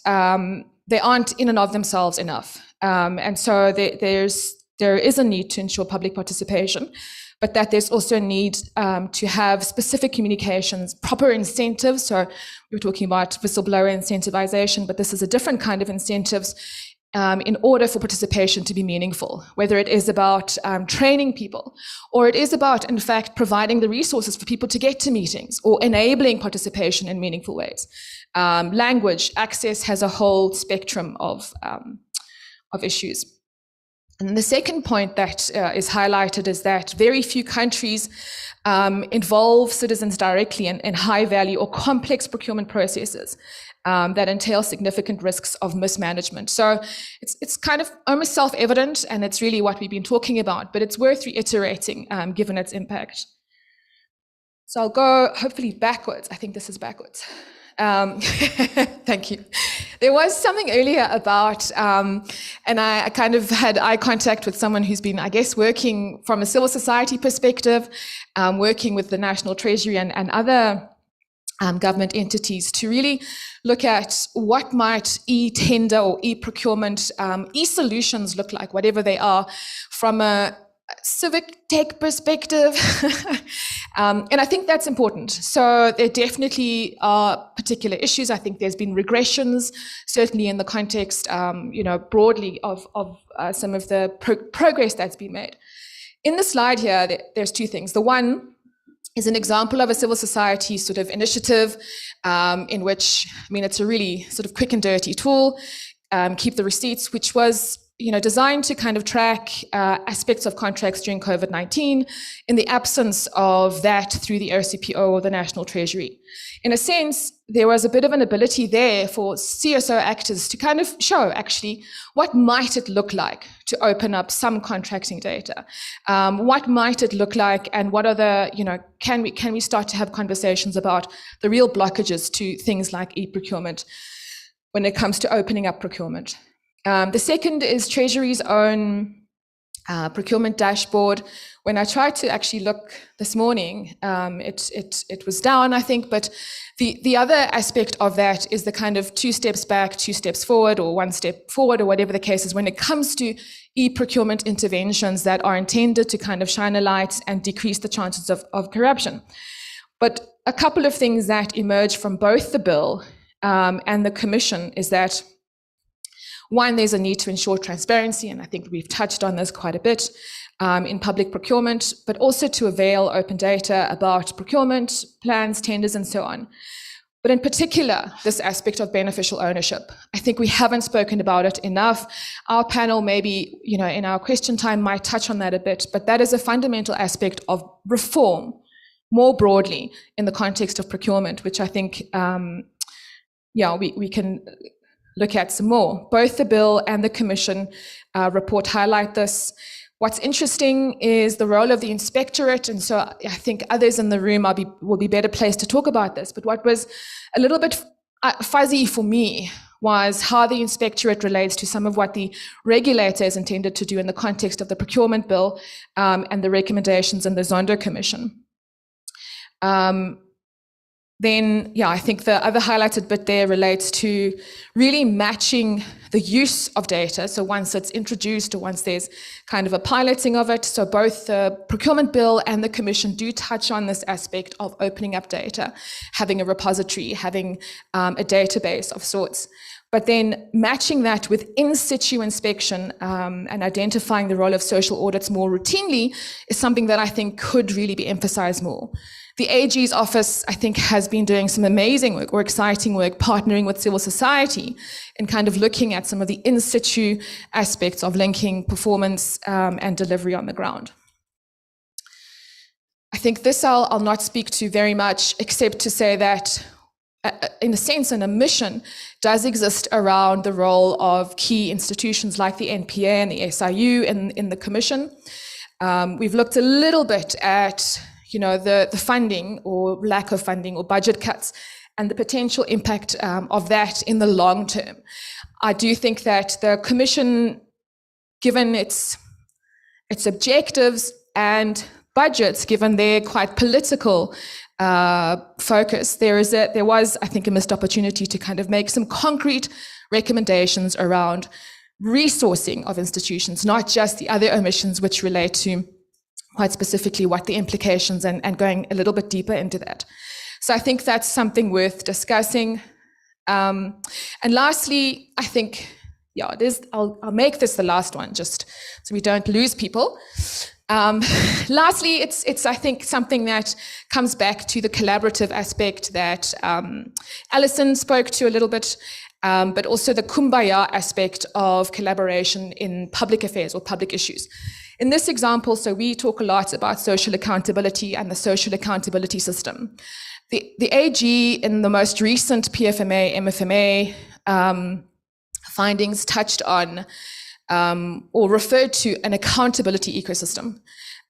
they aren't in and of themselves enough. And so there is a need to ensure public participation, but that there's also a need to have specific communications, proper incentives. So we were talking about whistleblower incentivization, but this is a different kind of incentives in order for participation to be meaningful, whether it is about training people, or it is about, in fact, providing the resources for people to get to meetings or enabling participation in meaningful ways. Language, access has a whole spectrum of issues. And the second point that is highlighted is that very few countries involve citizens directly in high value or complex procurement processes that entail significant risks of mismanagement. So it's kind of almost self-evident, and it's really what we've been talking about, but it's worth reiterating given its impact. So I'll go hopefully backwards. I think this is backwards. Thank you. There was something earlier about, and I kind of had eye contact with someone who's been, I guess, working from a civil society perspective, working with the National Treasury and other government entities to really look at what might e-tender or e-procurement, e-solutions look like, whatever they are, from a civic tech perspective. And I think that's important. So there definitely are particular issues. I think there's been regressions, certainly in the context, broadly of some of the progress that's been made. In the slide here, there's two things. The one is an example of a civil society sort of initiative in which, it's a really sort of quick and dirty tool, Keep the Receipts, which was designed to kind of track aspects of contracts during COVID-19 in the absence of that through the OCPO or the National Treasury. In a sense, there was a bit of an ability there for CSO actors to kind of show actually what might it look like to open up some contracting data? What might it look like, and what are the, can we start to have conversations about the real blockages to things like e-procurement when it comes to opening up procurement? The second is Treasury's own procurement dashboard. When I tried to actually look this morning, it was down, I think, but the other aspect of that is the kind of 2 steps back, 2 steps forward, or 1 step forward, or whatever the case is, when it comes to e-procurement interventions that are intended to kind of shine a light and decrease the chances of corruption. But a couple of things that emerge from both the bill and the Commission is that, one, there's a need to ensure transparency, and I think we've touched on this quite a bit in public procurement, but also to avail open data about procurement, plans, tenders, and so on. But in particular, this aspect of beneficial ownership. I think we haven't spoken about it enough. Our panel maybe, in our question time might touch on that a bit, but that is a fundamental aspect of reform more broadly in the context of procurement, which I think, we can look at some more. Both the bill and the Commission report highlight this. What's interesting is the role of the inspectorate, and so I think others in the room will be better placed to talk about this, but what was a little bit fuzzy for me was how the inspectorate relates to some of what the regulator is intended to do in the context of the procurement bill and the recommendations in the Zondo Commission. Then, I think the other highlighted bit there relates to really matching the use of data. So once it's introduced, or once there's kind of a piloting of it, so both the procurement bill and the Commission do touch on this aspect of opening up data, having a repository, having a database of sorts. But then matching that with in situ inspection and identifying the role of social audits more routinely is something that I think could really be emphasized more. The AG's office, I think, has been doing some amazing work or exciting work partnering with civil society and kind of looking at some of the in situ aspects of linking performance and delivery on the ground. I think this I'll not speak to very much, except to say that in a sense, an omission does exist around the role of key institutions like the NPA and the SIU in the Commission. We've looked a little bit at the funding or lack of funding or budget cuts and the potential impact of that in the long term. I do think that the Commission, given its objectives and budgets, given their quite political focus, there was, I think, a missed opportunity to kind of make some concrete recommendations around resourcing of institutions, not just the other omissions which relate to quite specifically what the implications and going a little bit deeper into that. So I think that's something worth discussing. And lastly, I think yeah, I'll make this the last one just so we don't lose people. Lastly, it's I think something that comes back to the collaborative aspect that Allison spoke to a little bit, but also the kumbaya aspect of collaboration in public affairs or public issues. In this example, so we talk a lot about social accountability and the social accountability system. The AG in the most recent PFMA, MFMA findings touched on or referred to an accountability ecosystem.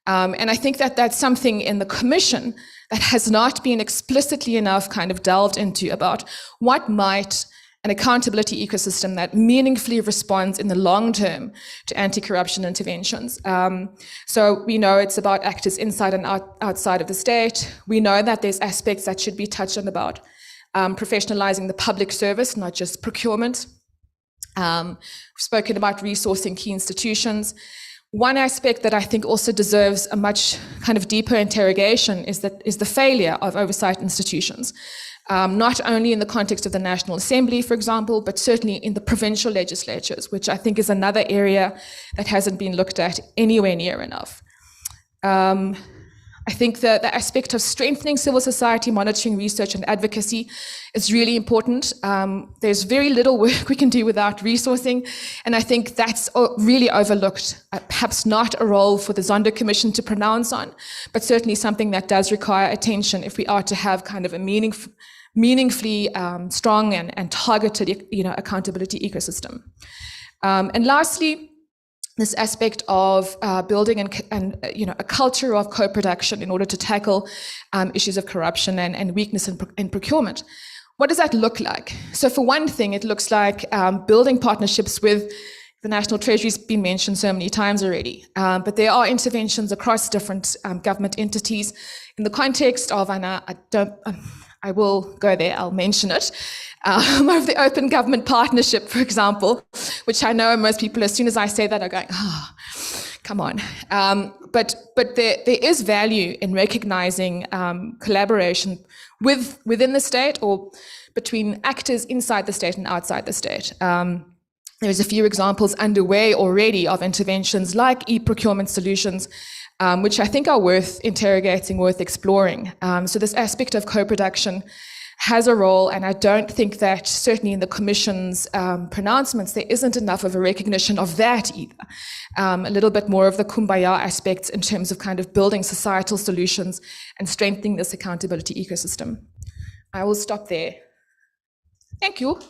And I think that that's something in the Commission that has not been explicitly enough kind of delved into about what might an accountability ecosystem that meaningfully responds in the long term to anti-corruption interventions. So we know it's about actors inside and outside of the state. We know that there's aspects that should be touched on about professionalizing the public service, not just procurement. We've spoken about resourcing key institutions. One aspect that I think also deserves a much kind of deeper interrogation is the failure of oversight institutions, not only in the context of the National Assembly, for example, but certainly in the provincial legislatures, which I think is another area that hasn't been looked at anywhere near enough. I think the aspect of strengthening civil society monitoring, research, and advocacy is really important. There's very little work we can do without resourcing, and I think that's really overlooked. Perhaps not a role for the Zondo Commission to pronounce on, but certainly something that does require attention if we are to have kind of a meaningfully strong and targeted, accountability ecosystem. And lastly, this aspect of building and a culture of co-production in order to tackle issues of corruption and weakness in procurement. What does that look like? So for one thing, it looks like building partnerships with the National Treasury has been mentioned so many times already, but there are interventions across different government entities in the context of, and I will go there, I'll mention it, of the Open Government Partnership, for example, which I know most people, as soon as I say that, are going, come on. But there is value in recognizing collaboration within the state or between actors inside the state and outside the state. There's a few examples underway already of interventions like e-procurement solutions, which I think are worth interrogating, worth exploring. So this aspect of co-production has a role, and I don't think that certainly in the Commission's pronouncements, there isn't enough of a recognition of that either. A little bit more of the kumbaya aspects in terms of kind of building societal solutions and strengthening this accountability ecosystem. I will stop there. Thank you.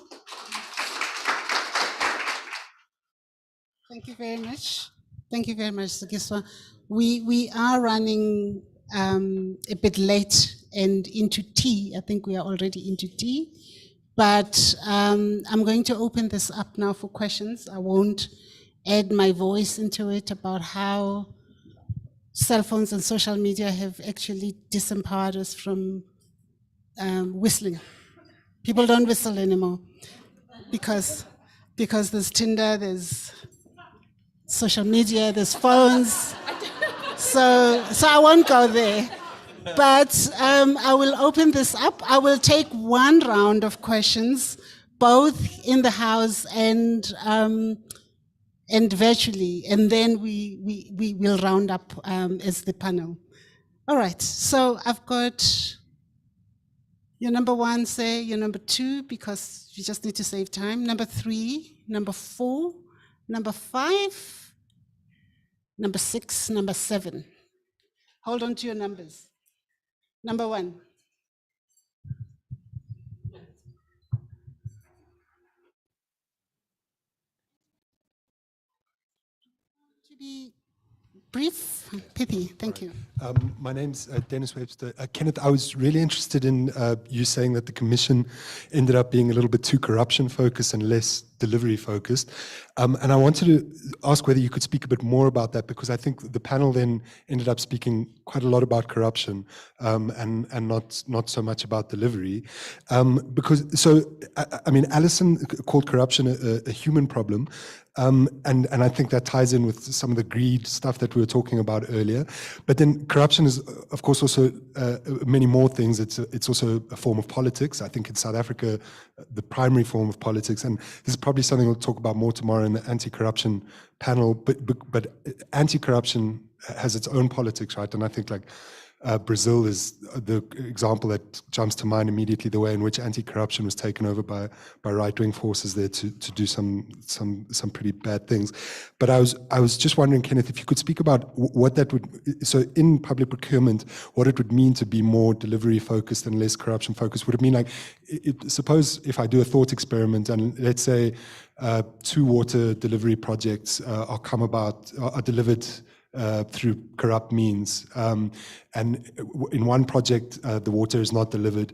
Thank you very much. Thank you very much, Zukiswa. We are running a bit late and into tea. I think we are already into tea, but I'm going to open this up now for questions. I won't add my voice into it about how cell phones and social media have actually disempowered us from whistling. People don't whistle anymore because there's Tinder, there's social media, there's phones. So I won't go there. But I will open this up. I will take one round of questions, both in the house and virtually, and then we will round up as the panel. All right. So I've got your number one, say your number two, because you just need to save time. Number 3, number 4, number 5, number 6, number 7. Hold on to your numbers. Number 1. To be brief, pithy, thank you. My name's Dennis Webster. Kenneth, I was really interested in you saying that the Commission ended up being a little bit too corruption focused and less delivery focused. And I wanted to ask whether you could speak a bit more about that, because I think the panel then ended up speaking quite a lot about corruption and not so much about delivery. Allison called corruption a human problem. And I think that ties in with some of the greed stuff that we were talking about earlier. But then corruption is, of course, also many more things. It's also a form of politics. I think in South Africa, the primary form of politics, and this is probably something we'll talk about more tomorrow in the anti-corruption panel, but anti-corruption has its own politics, right? And I think like Brazil is the example that jumps to mind immediately, the way in which anti-corruption was taken over by right-wing forces there to do some pretty bad things. But I was just wondering, Kenneth, if you could speak about what that would, so in public procurement, what it would mean to be more delivery focused and less corruption focused. Would it mean like, suppose if I do a thought experiment and let's say 2 water delivery projects are delivered through corrupt means. And in one project, the water is not delivered.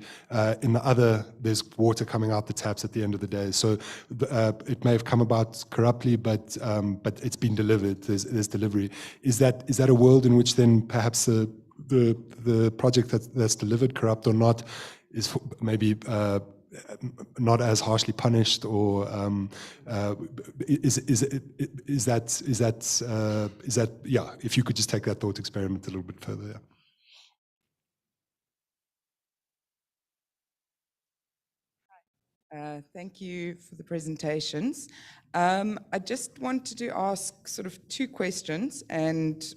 In the other, there's water coming out the taps at the end of the day. So it may have come about corruptly, but it's been delivered. There's delivery. Is that a world in which then perhaps the project that's delivered, corrupt or not, is maybe not as harshly punished, or is that yeah? If you could just take that thought experiment a little bit further. Yeah. Thank you for the presentations. I just wanted to ask sort of 2 questions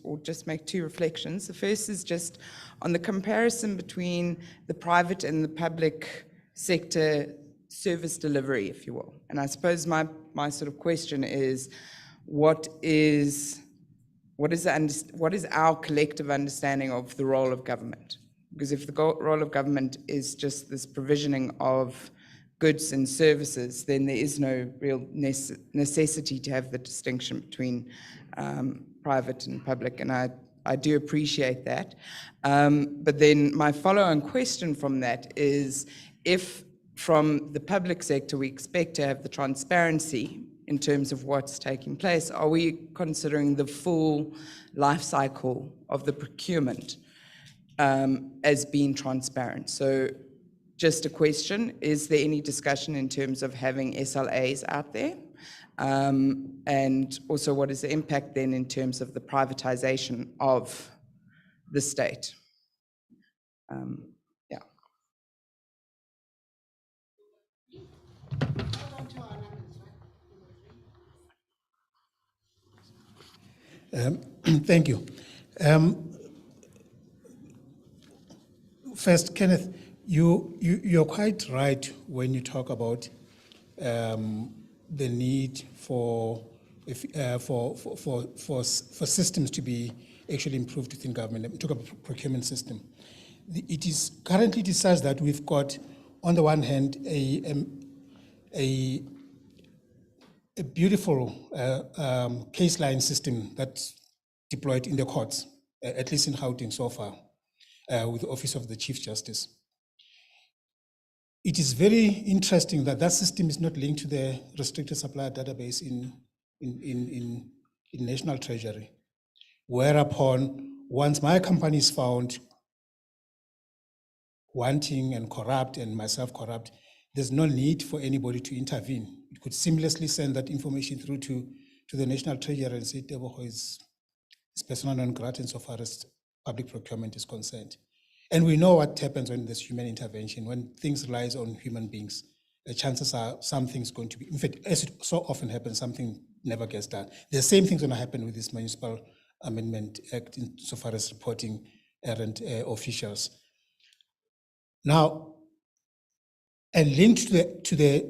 or just make 2 reflections. The first is just on the comparison between the private and the public sector service delivery, if you will. And I suppose my sort of question is, what is our collective understanding of the role of government? Because if the role of government is just this provisioning of goods and services, then there is no real necessity to have the distinction between private and public, and I do appreciate that. But then my follow-on question from that is, if from the public sector we expect to have the transparency in terms of what's taking place, are we considering the full life cycle of the procurement as being transparent? So just a question, is there any discussion in terms of having SLAs out there? And also, what is the impact then in terms of the privatization of the state? Thank you. First, Kenneth, you're quite right when you talk about the need for systems to be actually improved within government. We talk about procurement system. It is currently decided that we've got, on the one hand, a beautiful case line system that's deployed in the courts, at least in Gauteng so far, with the Office of the Chief Justice. It is very interesting that that system is not linked to the restricted supplier database in National Treasury, whereupon once my company is found wanting and corrupt and myself corrupt, there's no need for anybody to intervene. It could seamlessly send that information through to the National Treasury and say, Tebogo is persona non grata insofar as public procurement is concerned. And we know what happens when there's human intervention. When things relies on human beings, the chances are something's going to be, in fact, as it so often happens, something never gets done. The same thing's going to happen with this Municipal Amendment Act insofar as reporting errant officials. Now, and linked to the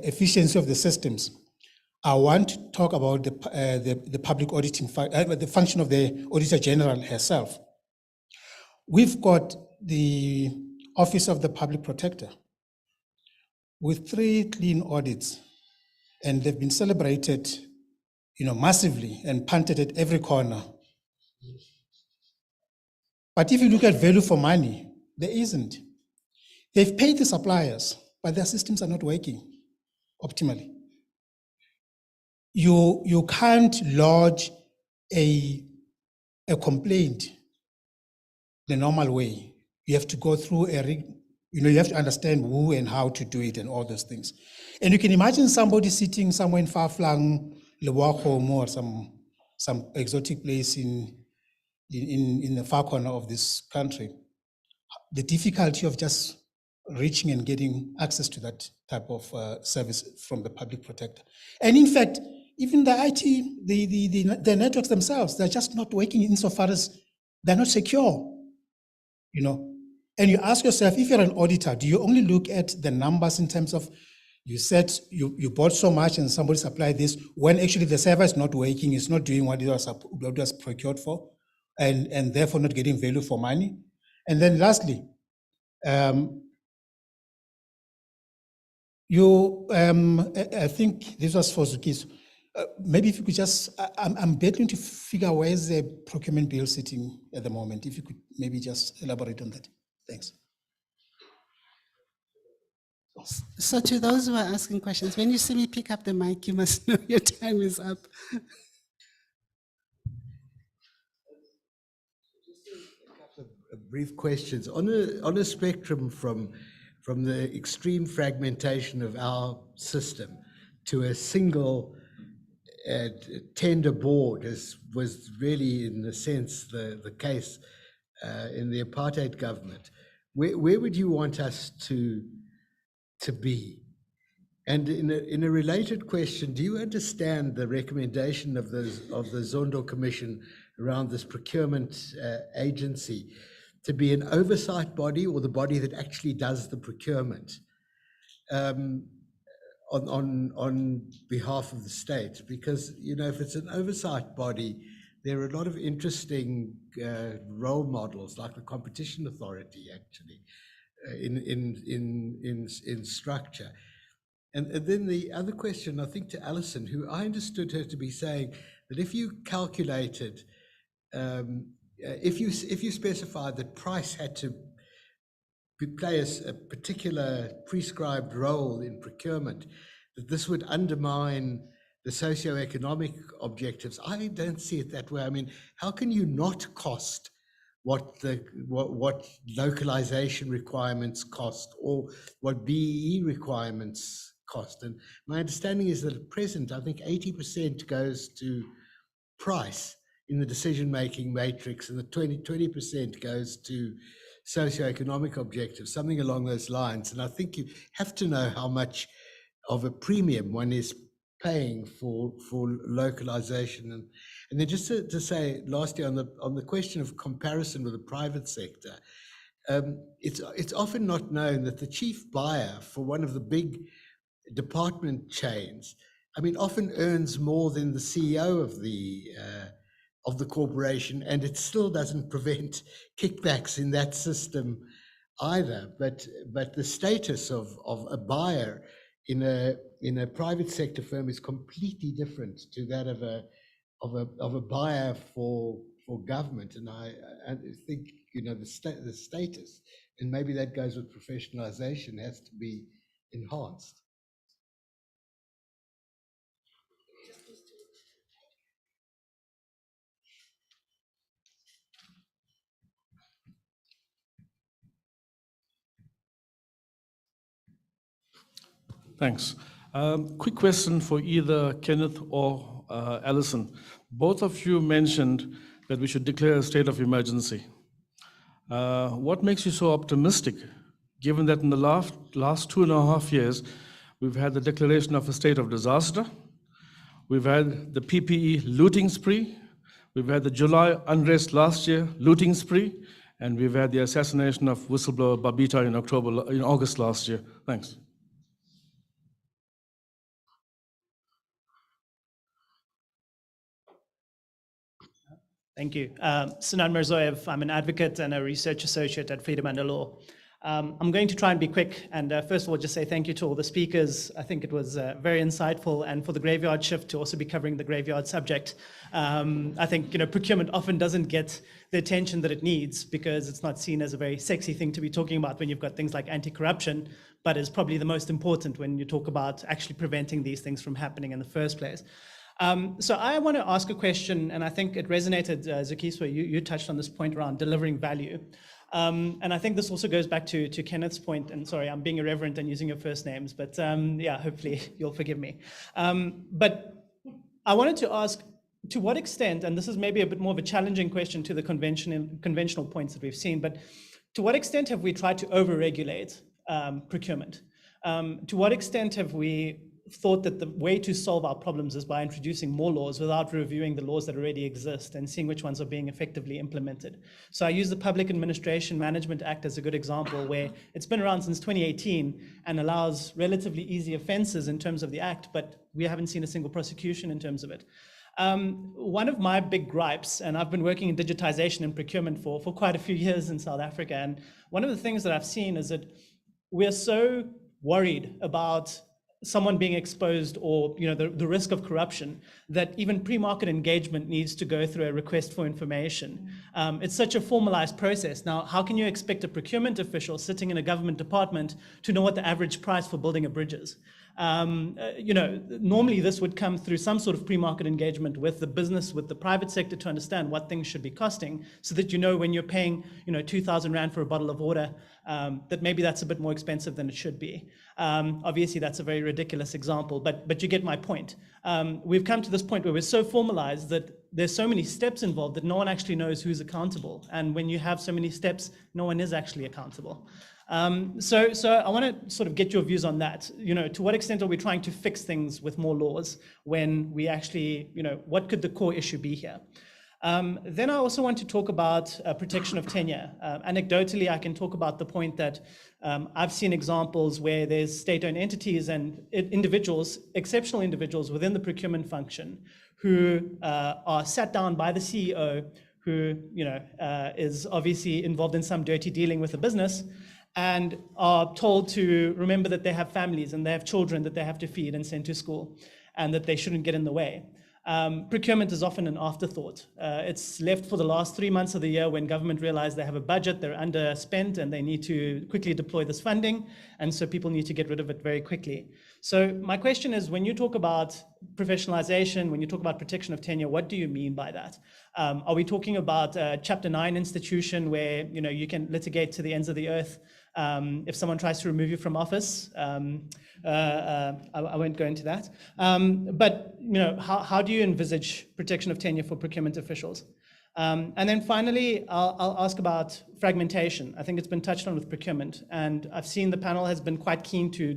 efficiency of the systems, I want to talk about the public auditing, the function of the Auditor General herself. We've got the Office of the Public Protector with 3 clean audits, and they've been celebrated, massively and punted at every corner. But if you look at value for money, there isn't. They've paid the suppliers, but their systems are not working optimally. You can't lodge a complaint the normal way. You have to go through you have to understand who and how to do it and all those things. And you can imagine somebody sitting somewhere in far-flung Lewagomo or some exotic place in in the far corner of this country, the difficulty of just reaching and getting access to that type of service from the public protector. And in fact, even the IT, the networks themselves, they're just not working insofar as they're not secure, you know. And you ask yourself, if you're an auditor, do you only look at the numbers in terms of you said you bought so much and somebody supplied this, when actually the server is not working, it's not doing what it was procured for, and therefore not getting value for money? And then lastly, I think this was for Zukiswa. Maybe if you could just, I'm beginning to figure where's the procurement bill sitting at the moment. If you could maybe just elaborate on that. Thanks. So to those who are asking questions, when you see me pick up the mic, you must know your time is up. Brief questions on a spectrum from the extreme fragmentation of our system to a single tender board, as was really in a sense the case in the apartheid government. Where would you want us to be? And in a related question, do you understand the recommendation of the Zondo Commission around this procurement agency to be an oversight body, or the body that actually does the procurement on behalf of the state? Because, you know, if it's an oversight body, there are a lot of interesting role models, like the Competition Authority, actually, in structure. And then the other question, I think, to Allison, who I understood her to be saying that if you calculated, if you specified that price had to play a particular prescribed role in procurement, that this would undermine the socioeconomic objectives. I don't see it that way. I mean, how can you not cost what localization requirements cost, or what BEE requirements cost? And my understanding is that at present, I think 80% goes to price in the decision-making matrix, and the 20% goes to socioeconomic objectives, something along those lines. And I think you have to know how much of a premium one is paying for localization. And then just to say lastly, on the question of comparison with the private sector, it's often not known that the chief buyer for one of the big department chains, I mean, often earns more than the CEO of the corporation, and it still doesn't prevent kickbacks in that system either. But the status of a buyer in a private sector firm is completely different to that of a buyer for government. And I think, you know, the status, and maybe that goes with professionalization, has to be enhanced. Thanks. Quick question for either Kenneth or Allison. Both of you mentioned that we should declare a state of emergency. What makes you so optimistic, given that in the last 2.5 years, we've had the declaration of a state of disaster, we've had the PPE looting spree, we've had the July unrest last year, looting spree, and we've had the assassination of whistleblower Babita in August last year. Thanks. Thank you. Sinan Mirzoyev, I'm an advocate and a research associate at Freedom Under Law. I'm going to try and be quick, and first of all, just say thank you to all the speakers. I think it was very insightful, and for the graveyard shift to also be covering the graveyard subject. I think, you know, procurement often doesn't get the attention that it needs because it's not seen as a very sexy thing to be talking about when you've got things like anti-corruption, but is probably the most important when you talk about actually preventing these things from happening in the first place. So I want to ask a question, and I think it resonated, Zukiswa, you touched on this point around delivering value. And I think this also goes back to Kenneth's point, and sorry, I'm being irreverent and using your first names, but yeah, hopefully you'll forgive me. But I wanted to ask, to what extent, and this is maybe a bit more of a challenging question to the conventional points that we've seen, but to what extent have we tried to over-regulate procurement? To what extent have we thought that the way to solve our problems is by introducing more laws without reviewing the laws that already exist and seeing which ones are being effectively implemented? So I use the Public Administration Management Act as a good example, where it's been around since 2018 and allows relatively easy offenses in terms of the act, but we haven't seen a single prosecution in terms of it. One of my big gripes, and I've been working in digitization and procurement for quite a few years in South Africa, and one of the things that I've seen is that we're so worried about someone being exposed or the risk of corruption that even pre-market engagement needs to go through a request for information. It's such a formalized process. Now, how can you expect a procurement official sitting in a government department to know what the average price for building a bridge is? Normally this would come through some sort of pre-market engagement with the business, with the private sector, to understand what things should be costing, so that when you're paying 2,000 Rand for a bottle of water, that maybe that's a bit more expensive than it should be. Obviously that's a very ridiculous example, but you get my point. We've come to this point where we're so formalized that there's so many steps involved that no one actually knows who's accountable. And when you have so many steps, no one is actually accountable. So I want to sort of get your views on that. To what extent are we trying to fix things with more laws when we actually, what could the core issue be here? Then I also want to talk about protection of tenure. Anecdotally, I can talk about the point that I've seen examples where there's state-owned entities and individuals, exceptional individuals within the procurement function, who are sat down by the CEO, who is obviously involved in some dirty dealing with a business, and are told to remember that they have families and they have children that they have to feed and send to school, and that they shouldn't get in the way. Procurement is often an afterthought. It's left for the last 3 months of the year when government realize they have a budget, they're underspent, and they need to quickly deploy this funding, and so people need to get rid of it very quickly. So my question is, when you talk about professionalization, when you talk about protection of tenure, what do you mean by that? Are we talking about a Chapter 9 institution where you can litigate to the ends of the earth if someone tries to remove you from office? I won't go into that. But how do you envisage protection of tenure for procurement officials? And then finally, I'll ask about fragmentation. I think it's been touched on with procurement, and I've seen the panel has been quite keen to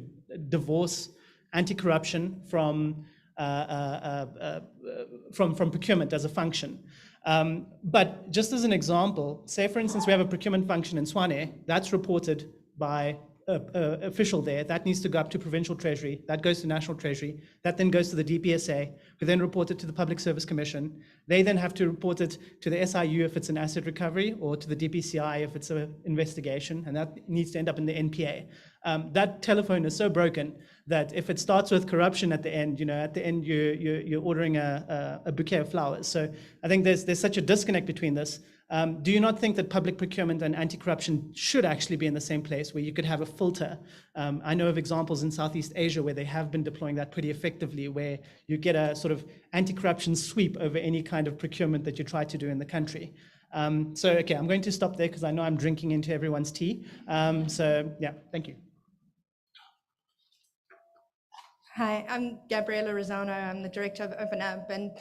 divorce anti-corruption from procurement as a function. But just as an example, say for instance, we have a procurement function in Swane that's reported by official there, that needs to go up to provincial treasury, that goes to national treasury, that then goes to the DPSA, who then report it to the Public Service Commission. They then have to report it to the SIU if it's an asset recovery, or to the DPCI if it's an investigation, and that needs to end up in the NPA. That telephone is so broken that if it starts with corruption at the end, you're ordering a bouquet of flowers. So I think there's such a disconnect between this. Do you not think that public procurement and anti-corruption should actually be in the same place, where you could have a filter? I know of examples in Southeast Asia where they have been deploying that pretty effectively, where you get a sort of anti-corruption sweep over any kind of procurement that you try to do in the country. Okay, I'm going to stop there because I know I'm drinking into everyone's tea. Yeah, thank you. Hi, I'm Gabriela Rosano. I'm the director of Open Up, and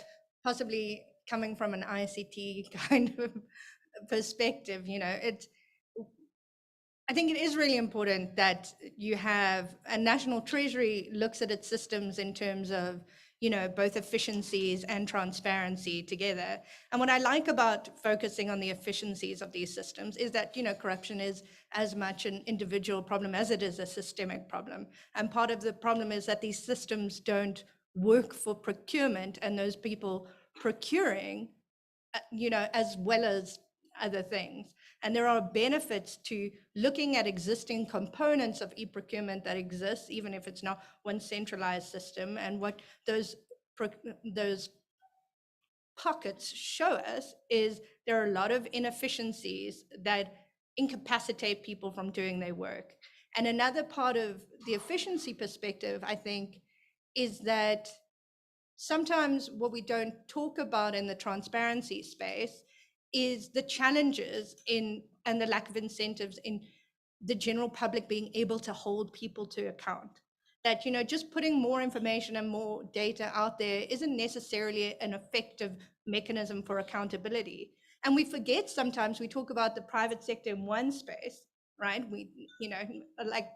possibly coming from an ICT kind of perspective, I think it is really important that you have a national treasury looks at its systems in terms of, both efficiencies and transparency together. And what I like about focusing on the efficiencies of these systems is that, corruption is as much an individual problem as it is a systemic problem. And part of the problem is that these systems don't work for procurement and those people procuring, as well as other things. And there are benefits to looking at existing components of e-procurement that exist, even if it's not one centralized system. And what those pockets show us is there are a lot of inefficiencies that incapacitate people from doing their work. And another part of the efficiency perspective, I think, is that sometimes what we don't talk about in the transparency space is the challenges and the lack of incentives in the general public being able to hold people to account. that, you know, just putting more information and more data out there isn't necessarily an effective mechanism for accountability. And we forget sometimes, we talk about the private sector in one space, right?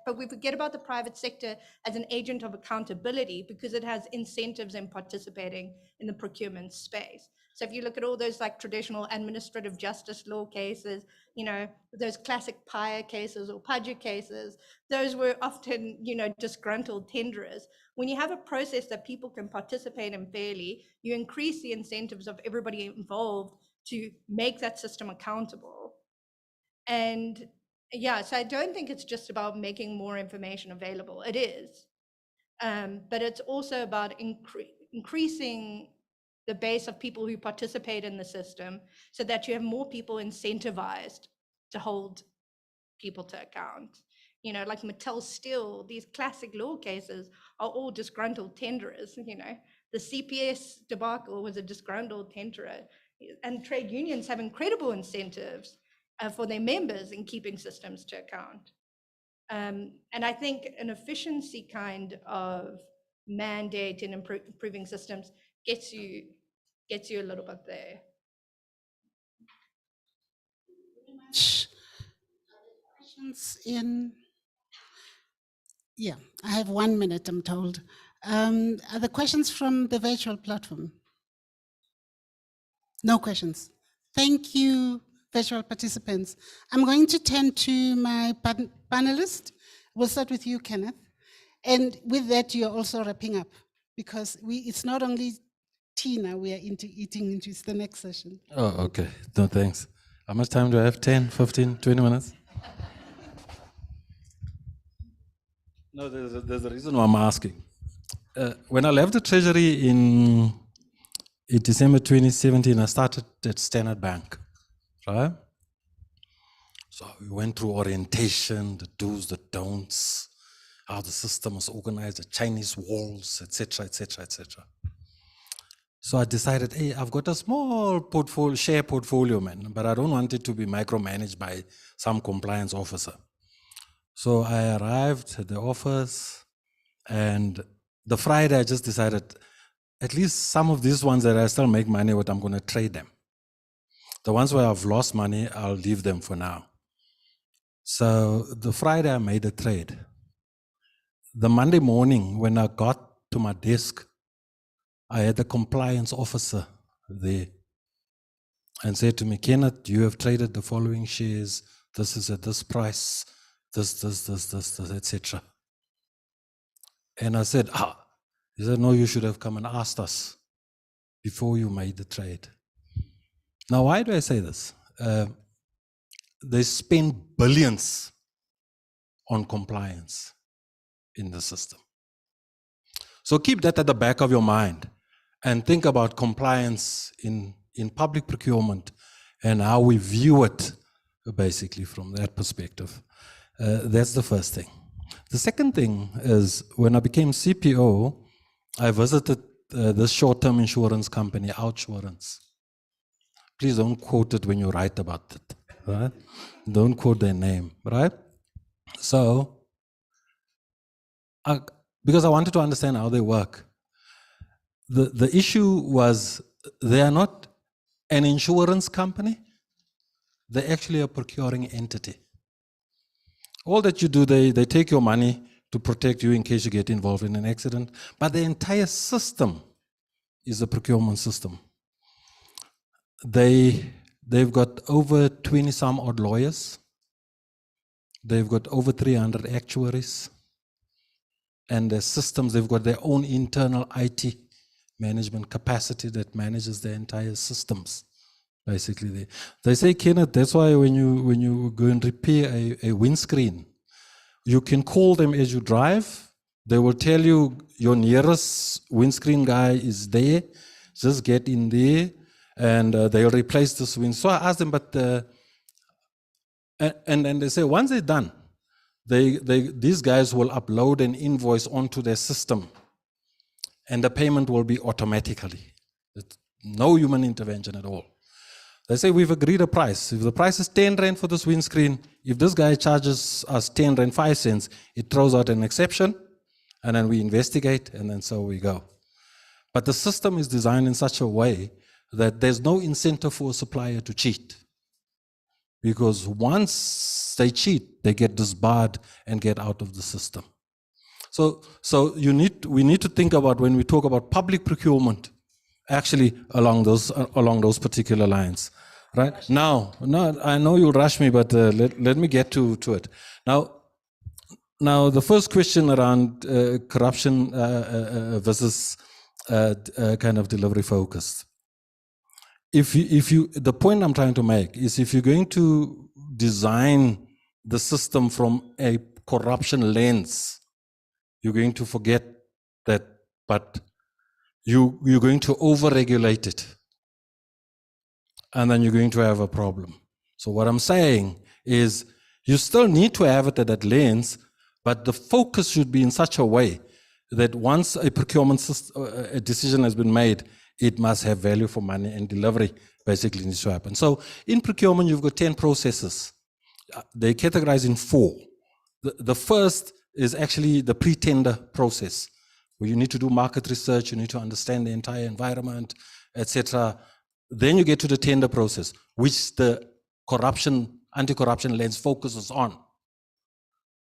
But we forget about the private sector as an agent of accountability because it has incentives in participating in the procurement space. So if you look at all those like traditional administrative justice law cases, you know, those classic PIA cases or PAJU cases, those were often, you know, disgruntled tenderers. When you have a process that people can participate in fairly, you increase the incentives of everybody involved to make that system accountable. And yeah, so I don't think it's just about making more information available. It is, but it's also about increasing the base of people who participate in the system so that you have more people incentivized to hold people to account. You know, like Mattel Steel, these classic law cases are all disgruntled tenderers. You know, the CPS debacle was a disgruntled tenderer, and trade unions have incredible incentives for their members in keeping systems to account. And I think an efficiency kind of mandate in improving systems gets you a little bit there. Questions in? Yeah, I have 1 minute, I'm told. Are there questions from the virtual platform? No questions. Thank you, virtual participants. I'm going to turn to my panelist. We'll start with you, Kenneth. And with that, you're also wrapping up because it's not only tea now we are eating into, it's the next session. Oh, okay. No, thanks. How much time do I have? 10, 15, 20 minutes? No, there's a reason why I'm asking. When I left the Treasury in December 2017, I started at Standard Bank, right? So we went through orientation, the do's, the don'ts, how the system was organized, the Chinese walls, etc., etc., etc. So I decided, hey, I've got a small share portfolio, man, but I don't want it to be micromanaged by some compliance officer. So I arrived at the office, and the Friday I just decided, at least some of these ones that I still make money with, I'm going to trade them. The ones where I've lost money, I'll leave them for now. So the Friday I made a trade. The Monday morning when I got to my desk, I had the compliance officer there and said to me, Kenneth, you have traded the following shares. This is at this price, this, etc. And I said, he said, no, you should have come and asked us before you made the trade. Now, why do I say this? They spend billions on compliance in the system. So keep that at the back of your mind and think about compliance in public procurement and how we view it basically from that perspective. That's the first thing. The second thing is when I became CPO, I visited this short-term insurance company, Outsurance. Please don't quote it when you write about it, right? Don't quote their name, right? So, because I wanted to understand how they work. The issue was they are not an insurance company, they're actually a procuring entity. All that you do, they take your money to protect you in case you get involved in an accident, but the entire system is a procurement system. They've got over 20 some odd lawyers. They've got over 300 actuaries. And their systems, they've got their own internal IT management capacity that manages their entire systems. Basically, they say, Kenneth, that's why when you go and repair a windscreen, you can call them as you drive. They will tell you your nearest windscreen guy is there. Just get in there, and they'll replace this windscreen. So I asked them, but and they say once they're done, these guys will upload an invoice onto their system, and the payment will be automatically. It's no human intervention at all. They say, we've agreed a price. If the price is 10 Rand for this windscreen, if this guy charges us 10 Rand 5 cents, it throws out an exception, and then we investigate, and then so we go. But the system is designed in such a way that there's no incentive for a supplier to cheat. Because once they cheat, they get disbarred and get out of the system. So we need to think about, when we talk about public procurement, actually along those particular lines, right? Now, I know you'll rush me, but let me get to it. Now the first question around corruption versus kind of delivery focused. The point I'm trying to make is, if you're going to design the system from a corruption lens, you're going to forget that, but you're going to over-regulate it. And then you're going to have a problem. So what I'm saying is, you still need to have it at that lens, but the focus should be in such a way that once a procurement a decision has been made, it must have value for money, and delivery basically needs to happen. So in procurement, you've got 10 processes. They categorize in 4. The first is actually the pre-tender process, where you need to do market research, you need to understand the entire environment, etc. Then you get to the tender process, which the anti-corruption lens focuses on.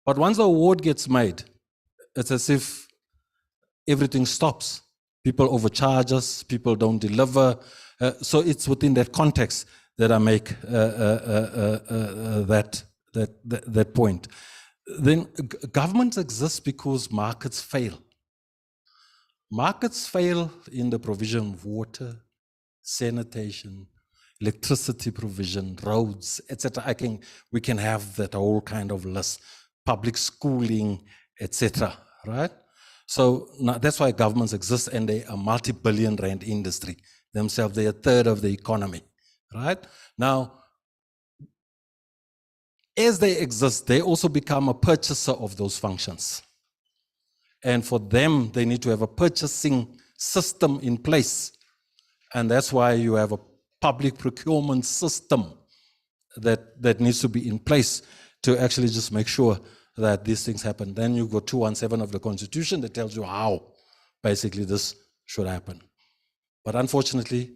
But once the award gets made, it's as if everything stops. People overcharge us, people don't deliver. So it's within that context that I make that point. Then governments exist because markets fail. Markets fail in the provision of water, sanitation, electricity provision, roads, etc. We can have that whole kind of list, public schooling, etc. Right? So now that's why governments exist, and they are a multi-billion rand industry themselves. They're a third of the economy, right? Now, as they exist, they also become a purchaser of those functions. And for them, they need to have a purchasing system in place. And that's why you have a public procurement system that needs to be in place to actually just make sure that these things happen. Then you go 217 of the Constitution that tells you how basically this should happen. But unfortunately,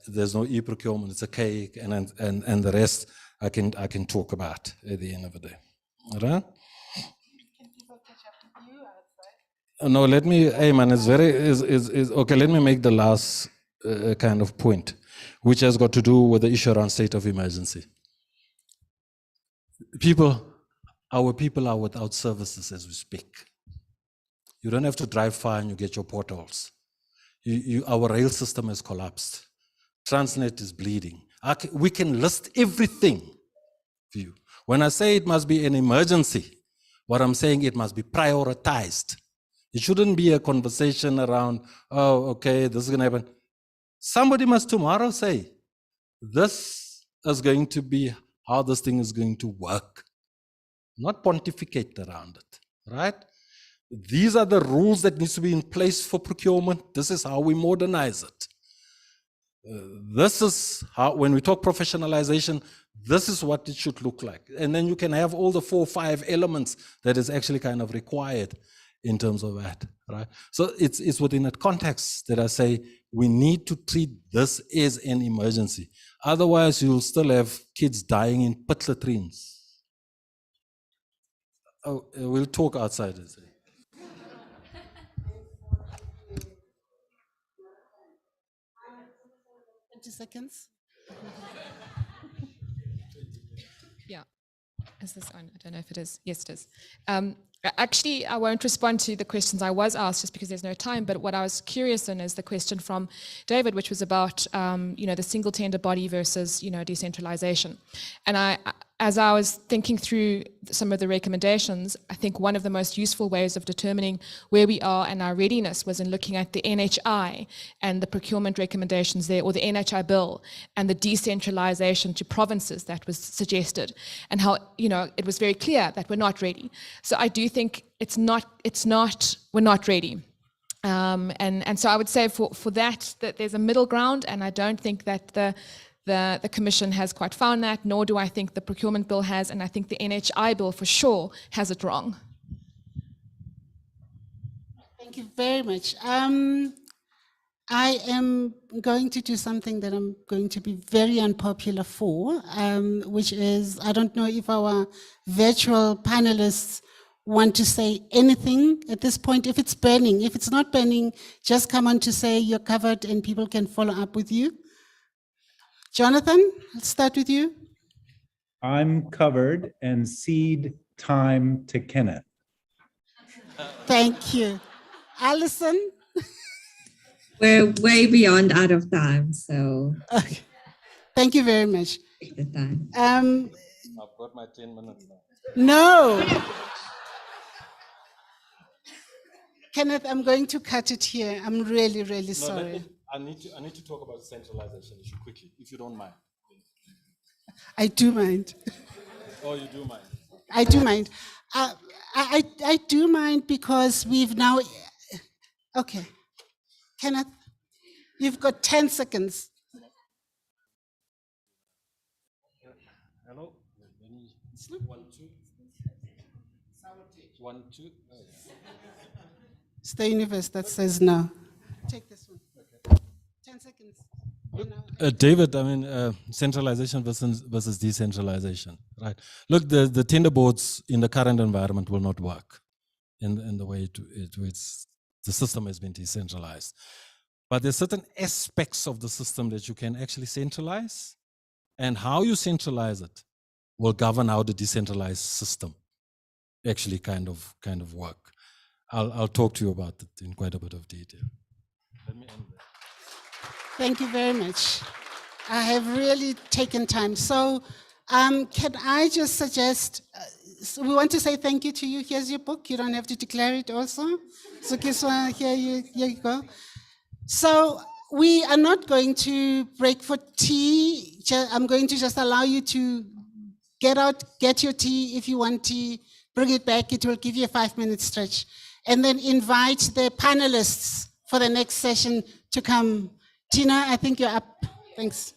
there's no e-procurement, it's a cake, and the rest I can talk about at the end of the day. All right? No, let me, Ayman, okay, let me make the last kind of point, which has got to do with the issue around state of emergency. Our people are without services as we speak. You don't have to drive far and you get your potholes. Our rail system has collapsed. Transnet is bleeding. We can list everything for you. When I say it must be an emergency, what I'm saying, it must be prioritized. It shouldn't be a conversation around, oh, okay, this is going to happen. Somebody must tomorrow say, this is going to be how this thing is going to work. Not pontificate around it, right? These are the rules that need to be in place for procurement. This is how we modernize it. This is how, when we talk professionalization, this is what it should look like. And then you can have all the 4 or 5 elements that is actually kind of required in terms of that, right? So it's within that context that I say we need to treat this as an emergency. Otherwise, you'll still have kids dying in pit latrines. Oh, we'll talk outside. 20 seconds. Yeah. Is this on? I don't know if it is. Yes, it is. Actually, I won't respond to the questions I was asked just because there's no time, but what I was curious in is the question from David, which was about, the single tender body versus, decentralization. And as I was thinking through some of the recommendations, I think one of the most useful ways of determining where we are and our readiness was in looking at the NHI and the procurement recommendations there, or the NHI bill, and the decentralization to provinces that was suggested, and how, it was very clear that we're not ready. So I do think we're not ready. And so I would say for that there's a middle ground, and I don't think that the Commission has quite found that, nor do I think the procurement bill has, and I think the NHI bill for sure has it wrong. Thank you very much. I am going to do something that I'm going to be very unpopular for, which is, I don't know if our virtual panelists want to say anything at this point. If it's burning, if it's not burning, just come on to say you're covered and people can follow up with you. Jonathan, let's start with you. I'm covered and cede time to Kenneth. Thank you. Allison? We're way beyond out of time, so Okay. Thank you very much. take the time. I've got my 10 minutes now. No. Kenneth, I'm going to cut it here. I'm really, really No, sorry. I need to talk about the centralization issue quickly, if you don't mind. I do mind. Oh, you do mind? I do mind. I do mind because we've now. Okay. Kenneth, you've got 10 seconds. Hello? 1, 2. 1, 2. Oh, yeah. It's the universe that says no. Take this one. Okay. 10 seconds. David, I mean, centralization versus decentralization, right? Look, the tender boards in the current environment will not work in the way the system has been decentralized. But there's certain aspects of the system that you can actually centralize, and how you centralize it will govern how the decentralized system actually kind of work. I'll talk to you about it in quite a bit of detail. Let me end there. Thank you very much. I have really taken time. So can I just suggest, so we want to say thank you to you. Here's your book. You don't have to declare it also. Zukiswa, here you go. So we are not going to break for tea. I'm going to just allow you to get out, get your tea. If you want tea, bring it back. It will give you a 5-minute stretch. And then invite the panelists for the next session to come. Tina, I think you're up. Thanks.